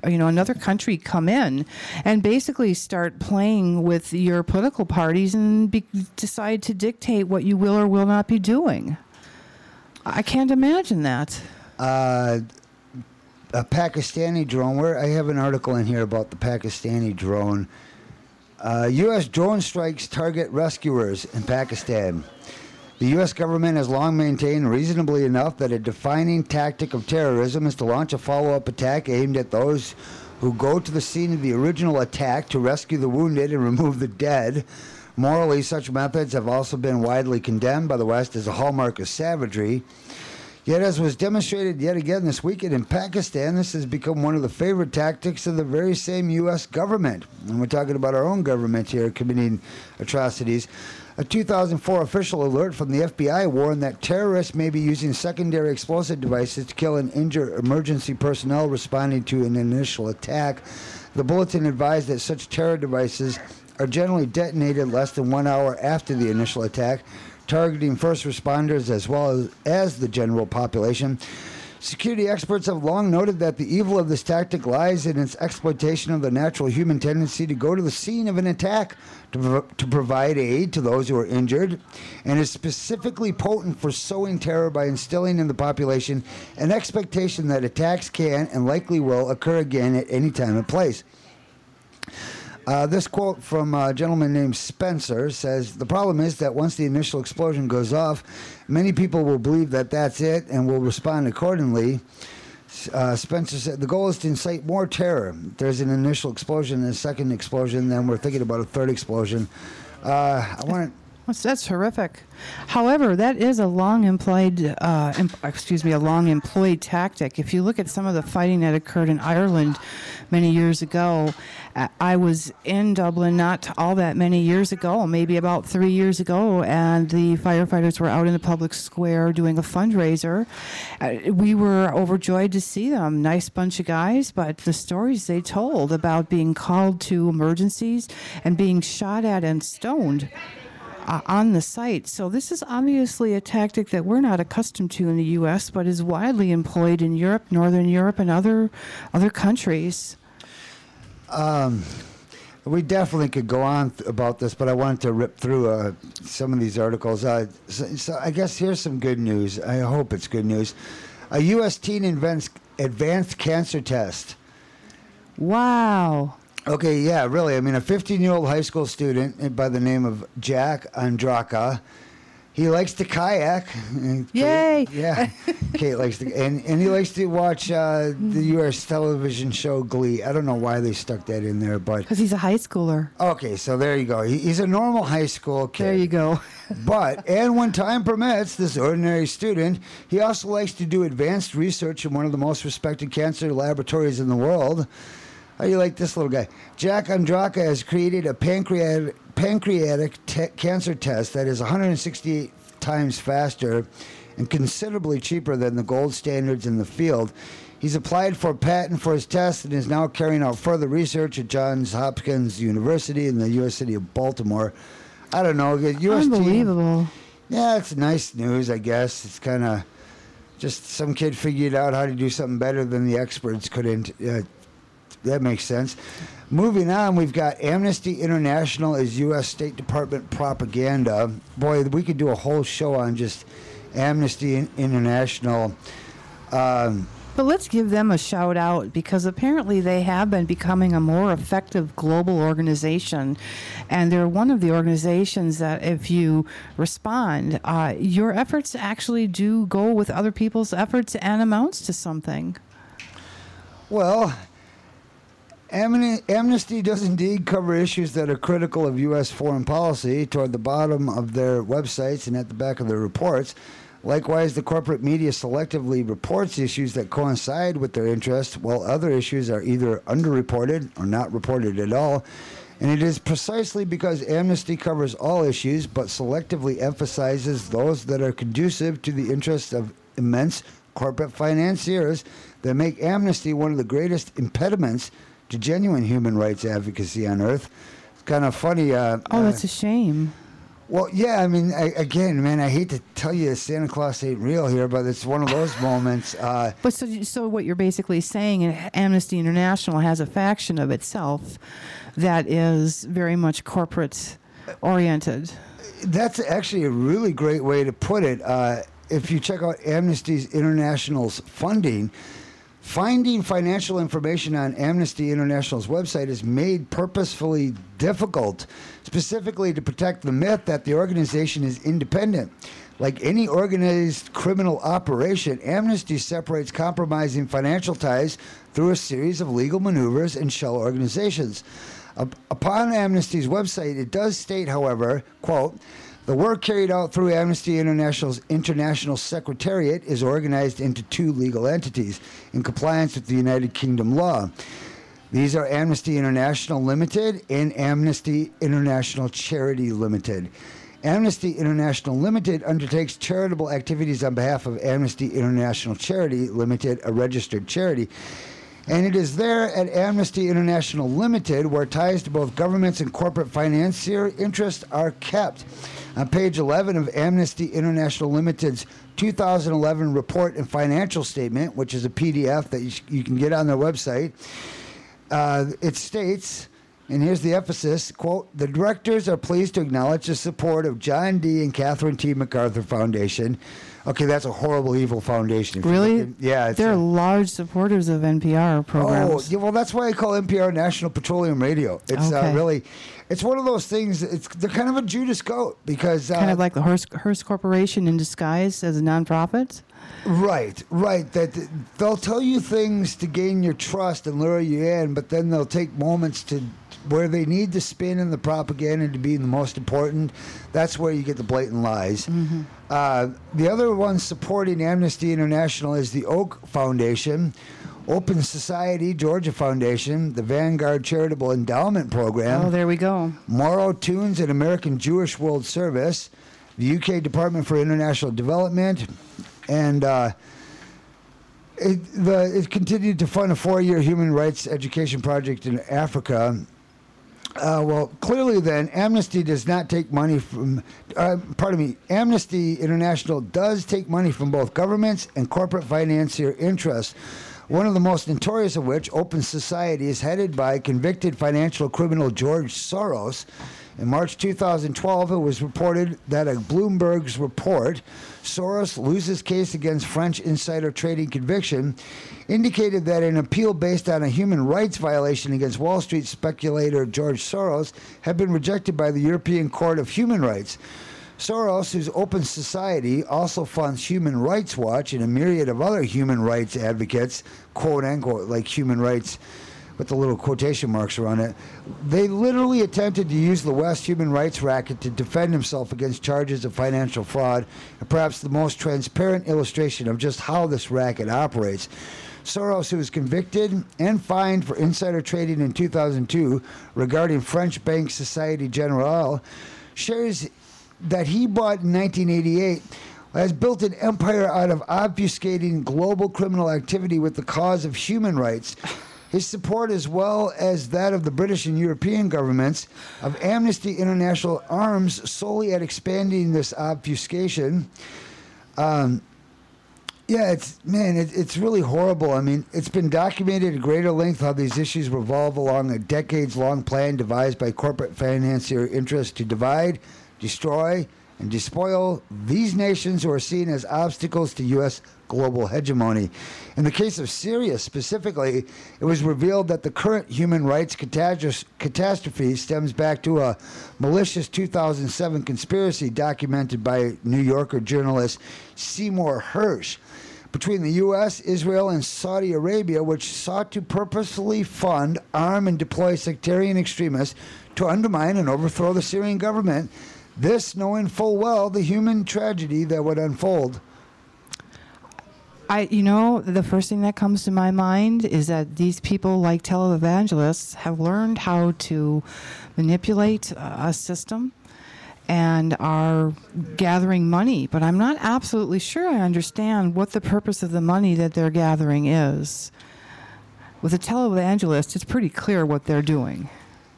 another country come in and basically start playing with your political parties and decide to dictate what you will or will not be doing. I can't imagine that. A Pakistani drone. I have an article in here about the Pakistani drone. U.S. drone strikes target rescuers in Pakistan. The U.S. government has long maintained, reasonably enough, that a defining tactic of terrorism is to launch a follow-up attack aimed at those who go to the scene of the original attack to rescue the wounded and remove the dead. Morally, such methods have also been widely condemned by the West as a hallmark of savagery. Yet, as was demonstrated yet again this weekend in Pakistan, this has become one of the favorite tactics of the very same U.S. government. And we're talking about our own government here committing atrocities. A 2004 official alert from the FBI warned that terrorists may be using secondary explosive devices to kill and injure emergency personnel responding to an initial attack. The bulletin advised that such terror devices are generally detonated less than 1 hour after the initial attack, targeting first responders as well as the general population. Security experts have long noted that the evil of this tactic lies in its exploitation of the natural human tendency to go to the scene of an attack to provide aid to those who are injured, and is specifically potent for sowing terror by instilling in the population an expectation that attacks can and likely will occur again at any time and place. This quote from a gentleman named Spencer says, "The problem is that once the initial explosion goes off, many people will believe that that's it and will respond accordingly." Spencer said, "The goal is to incite more terror. If there's an initial explosion and a second explosion, then we're thinking about a third explosion." That's horrific. However, that is a long employed tactic. If you look at some of the fighting that occurred in Ireland many years ago, I was in Dublin not all that many years ago, maybe about 3 years ago, and the firefighters were out in the public square doing a fundraiser. We were overjoyed to see them. Nice bunch of guys, but the stories they told about being called to emergencies and being shot at and stoned on the site. So this is obviously a tactic that we're not accustomed to in the U.S., but is widely employed in Europe, Northern Europe, and other countries. We definitely could go on about this, but I wanted to rip through some of these articles. So I guess here's some good news. I hope it's good news. A U.S. teen invents advanced cancer test. Wow. Okay, yeah, really. I mean, a 15-year-old high school student by the name of Jack Andraka. He likes to kayak. Yay! Yeah, Kate likes to, and he likes to watch the U.S. television show Glee. I don't know why they stuck that in there, but because he's a high schooler. Okay, so there you go. He's a normal high school kid. There you go. But, and when time permits, this ordinary student, he also likes to do advanced research in one of the most respected cancer laboratories in the world. How do you like this little guy? Jack Andraka has created a pancreatic cancer test that is 168 times faster and considerably cheaper than the gold standards in the field. He's applied for a patent for his test and is now carrying out further research at Johns Hopkins University in the U.S. city of Baltimore. I don't know. Unbelievable. Yeah, it's nice news, I guess. It's kind of just some kid figured out how to do something better than the experts couldn't. That makes sense. Moving on, we've got Amnesty International as U.S. State Department propaganda. Boy, we could do a whole show on just Amnesty International. But let's give them a shout out, because apparently they have been becoming a more effective global organization. And they're one of the organizations that if you respond, your efforts actually do go with other people's efforts and amounts to something. Well, Amnesty does indeed cover issues that are critical of U.S. foreign policy toward the bottom of their websites and at the back of their reports. Likewise, the corporate media selectively reports issues that coincide with their interests, while other issues are either underreported or not reported at all. And it is precisely because Amnesty covers all issues, but selectively emphasizes those that are conducive to the interests of immense corporate financiers, that make Amnesty one of the greatest impediments to genuine human rights advocacy on Earth. It's kind of funny. That's a shame. Well, yeah, I mean, again, man, I hate to tell you Santa Claus ain't real here, but it's one of those moments. But so what you're basically saying, Amnesty International has a faction of itself that is very much corporate-oriented. That's actually a really great way to put it. If you check out Amnesty International's funding, finding financial information on Amnesty International's website is made purposefully difficult, specifically to protect the myth that the organization is independent. Like any organized criminal operation, Amnesty separates compromising financial ties through a series of legal maneuvers and shell organizations. Upon Amnesty's website, it does state, however, quote, "The work carried out through Amnesty International's International Secretariat is organized into two legal entities in compliance with the United Kingdom law. These are Amnesty International Limited and Amnesty International Charity Limited. Amnesty International Limited undertakes charitable activities on behalf of Amnesty International Charity Limited, a registered charity. And it is there at Amnesty International Limited where ties to both governments and corporate financier interests are kept." On page 11 of Amnesty International Limited's 2011 report and financial statement, which is a PDF that you can get on their website. It states, and here's the emphasis, quote, the directors are pleased to acknowledge the support of John D. and Catherine T. MacArthur Foundation. Okay, that's a horrible, evil foundation. Really? Yeah. They're large supporters of NPR programs. Oh, yeah, well, that's why I call NPR National Petroleum Radio. It's really, it's one of those things, they're kind of a Judas goat because... kind of like the Hearst Corporation in disguise as a nonprofit? Right. That they'll tell you things to gain your trust and lure you in, but then they'll take moments to where they need to spin in the propaganda to be the most important. That's where you get the blatant lies. Mm-hmm. The other one supporting Amnesty International is the Oak Foundation, Open Society Georgia Foundation, the Vanguard Charitable Endowment Program. Oh, there we go. Morrow Tunes and American Jewish World Service, the UK Department for International Development, and it continued to fund a 4-year human rights education project in Africa. Well, clearly then, Amnesty does not take money from, Amnesty International does take money from both governments and corporate financier interests, one of the most notorious of which, Open Society, is headed by convicted financial criminal George Soros. In March 2012, it was reported that a Bloomberg's report, Soros loses case against French insider trading conviction, indicated that an appeal based on a human rights violation against Wall Street speculator George Soros had been rejected by the European Court of Human Rights. Soros, whose Open Society also funds Human Rights Watch and a myriad of other human rights advocates, quote-unquote, like human rights, with the little quotation marks around it, they literally attempted to use the West human rights racket to defend himself against charges of financial fraud, and perhaps the most transparent illustration of just how this racket operates. Soros, who was convicted and fined for insider trading in 2002 regarding French bank Societe Generale, shares that he bought in 1988, has built an empire out of obfuscating global criminal activity with the cause of human rights. His support, as well as that of the British and European governments, of Amnesty International arms solely at expanding this obfuscation. It's really horrible. I mean, it's been documented at greater length how these issues revolve along a decades-long plan devised by corporate financier interests to divide, destroy, and despoil these nations who are seen as obstacles to U.S. global hegemony. In the case of Syria specifically, it was revealed that the current human rights catastrophe stems back to a malicious 2007 conspiracy documented by New Yorker journalist Seymour Hersh between the U.S., Israel, and Saudi Arabia, which sought to purposefully fund, arm, and deploy sectarian extremists to undermine and overthrow the Syrian government, this knowing full well the human tragedy that would unfold. The first thing that comes to my mind is that these people, like televangelists, have learned how to manipulate a system and are gathering money. But I'm not absolutely sure I understand what the purpose of the money that they're gathering is. With a televangelist, it's pretty clear what they're doing.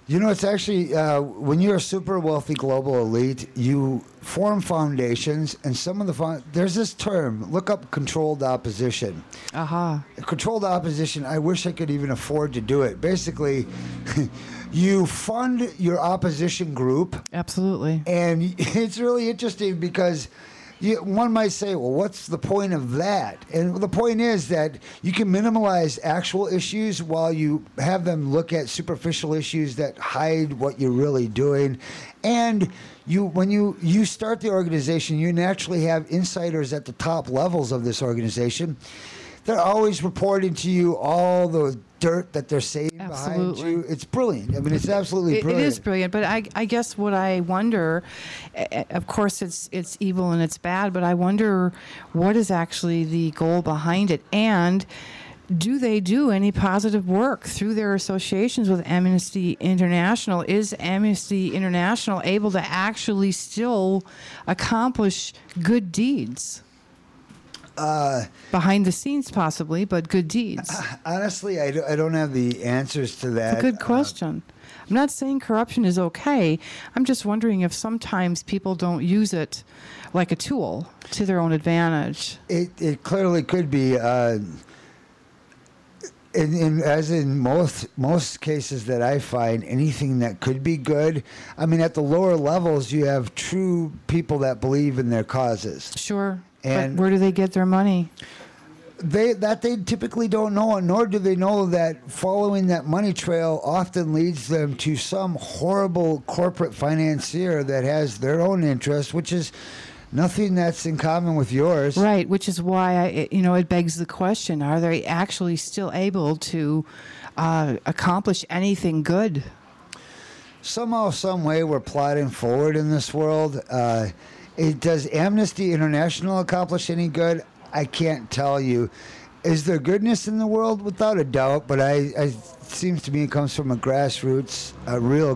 You know, it's actually, when you're a super wealthy global elite, you form foundations, and some of the there's this term, look up controlled opposition. Controlled opposition, I wish I could even afford to do it. Basically, you fund your opposition group. Absolutely. And it's really interesting because one might say, well, what's the point of that? And the point is that you can minimize actual issues while you have them look at superficial issues that hide what you're really doing. And when you start the organization, you naturally have insiders at the top levels of this organization. They're always reporting to you all the dirt that they're saying behind you. It's brilliant. I mean, it's absolutely brilliant. It is brilliant, but I guess what I wonder, of course it's evil and it's bad, but I wonder what is actually the goal behind it, and do they do any positive work through their associations with Amnesty International? Is Amnesty International able to actually still accomplish good deeds? Behind the scenes, possibly, but good deeds. Honestly, I don't have the answers to that. It's a good question. I'm not saying corruption is okay. I'm just wondering if sometimes people don't use it like a tool to their own advantage. It clearly could be. As in most cases that I find, anything that could be good. I mean, at the lower levels, you have true people that believe in their causes. Sure. And but where do they get their money? They typically don't know, nor do they know that following that money trail often leads them to some horrible corporate financier that has their own interest, which is nothing that's in common with yours. Right, which is why it begs the question: are they actually still able to accomplish anything good? Somehow, some way, we're plodding forward in this world. Does Amnesty International accomplish any good? I can't tell you. Is there goodness in the world? Without a doubt, but it seems to me it comes from a real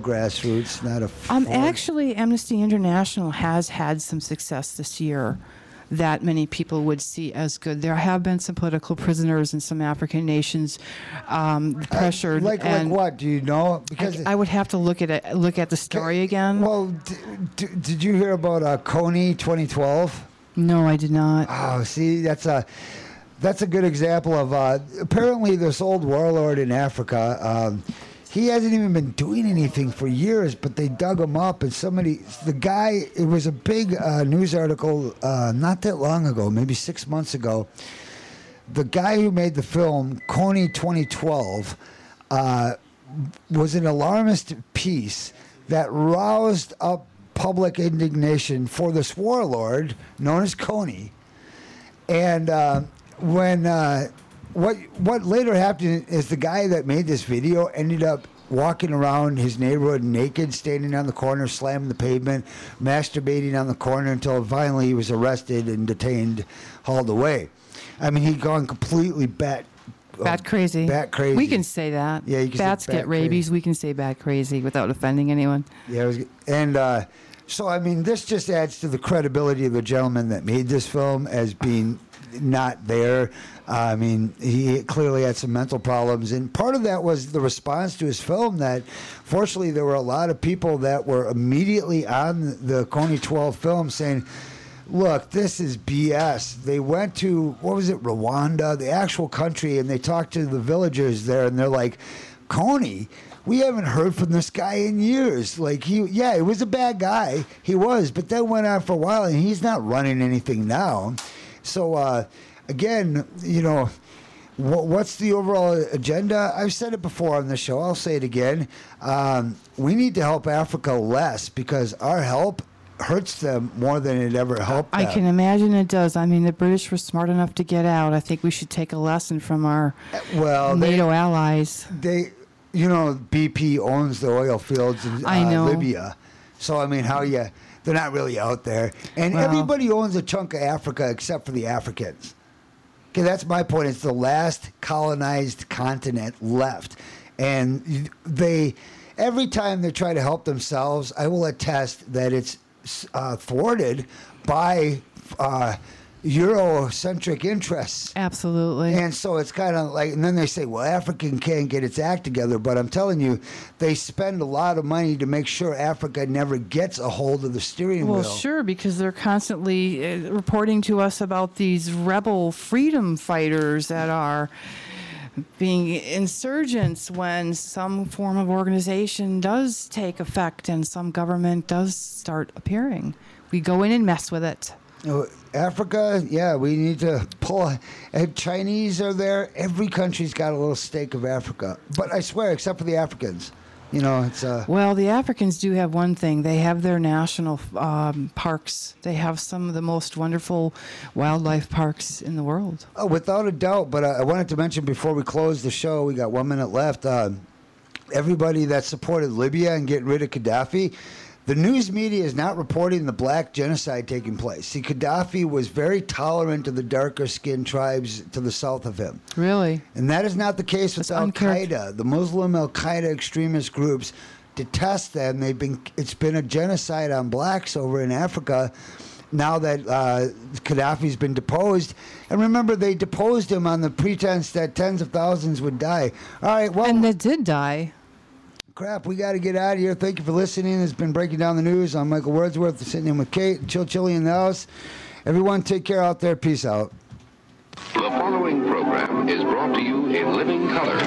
grassroots, not a... Actually, Amnesty International has had some success this year that many people would see as good. There have been some political prisoners in some African nations pressured. Like what? Do you know? Because I would have to look at the story again. Well, did you hear about Kony 2012? No, I did not. Oh, see, that's a good example of apparently this old warlord in Africa. He hasn't even been doing anything for years, but they dug him up, and it was a big news article not that long ago, maybe 6 months ago. The guy who made the film, Kony 2012, was an alarmist piece that roused up public indignation for this warlord known as Kony. And what later happened is the guy that made this video ended up walking around his neighborhood naked, standing on the corner, slamming the pavement, masturbating on the corner until finally he was arrested and detained, hauled away. I mean, he'd gone completely bat crazy. Bat crazy. We can say that. Yeah, you can Bats say get rabies. crazy. We can say bat crazy without offending anyone. Yeah, so I mean, this just adds to the credibility of the gentleman that made this film as being not there. I mean, he clearly had some mental problems, and part of that was the response to his film. That fortunately, there were a lot of people that were immediately on the Kony 12 film saying, look, this is BS. They went to, Rwanda, the actual country, and they talked to the villagers there, and they're like, Kony, we haven't heard from this guy in years. Like, he was a bad guy. He was, but that went on for a while, and he's not running anything now. So, again, what's the overall agenda? I've said it before on the show. I'll say it again. We need to help Africa less because our help hurts them more than it ever helped them. I can imagine it does. I mean, the British were smart enough to get out. I think we should take a lesson from our NATO allies. BP owns the oil fields in Libya. So, I mean, they're not really out there. And everybody owns a chunk of Africa except for the Africans. Okay, that's my point. It's the last colonized continent left. And every time they try to help themselves, I will attest that it's thwarted by Eurocentric interests. Absolutely. And so it's kind of like, and then they say, well, Africa can't get its act together. But I'm telling you, they spend a lot of money to make sure Africa never gets a hold of the steering wheel. Well, sure, because they're constantly reporting to us about these rebel freedom fighters that are being insurgents when some form of organization does take effect and some government does start appearing. We go in and mess with it. Africa, we need to pull. Chinese are there. Every country's got a little stake of Africa. But I swear, except for the Africans. It's Well, the Africans do have one thing. They have their national parks. They have some of the most wonderful wildlife parks in the world. Oh, without a doubt. But I wanted to mention before we close the show, we got 1 minute left. Everybody that supported Libya and getting rid of Gaddafi, the news media is not reporting the black genocide taking place. See, Gaddafi was very tolerant of the darker-skinned tribes to the south of him. Really? And that is not the case with Al-Qaeda. The Muslim Al-Qaeda extremist groups detest them. It's been a genocide on blacks over in Africa now that Gaddafi's been deposed. And remember, they deposed him on the pretense that tens of thousands would die. All right, well... And they did die. Crap, we got to get out of here. Thank you for listening. It's been Breaking Down the News. I'm Michael Wordsworth, sitting in with Kate, Chill Chili in the house. Everyone take care out there. Peace out. The following program is brought to you in living color.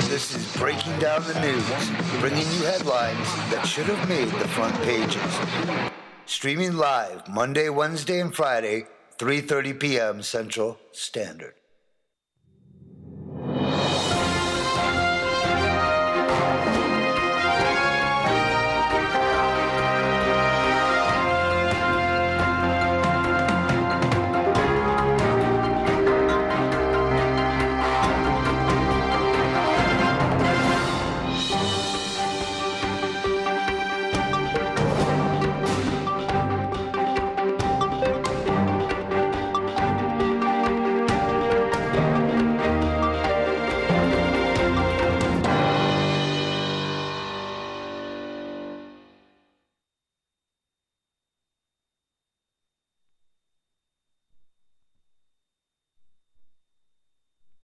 This is Breaking Down the News, bringing you headlines that should have made the front pages. Streaming live Monday, Wednesday, and Friday, 3:30 p.m. Central Standard.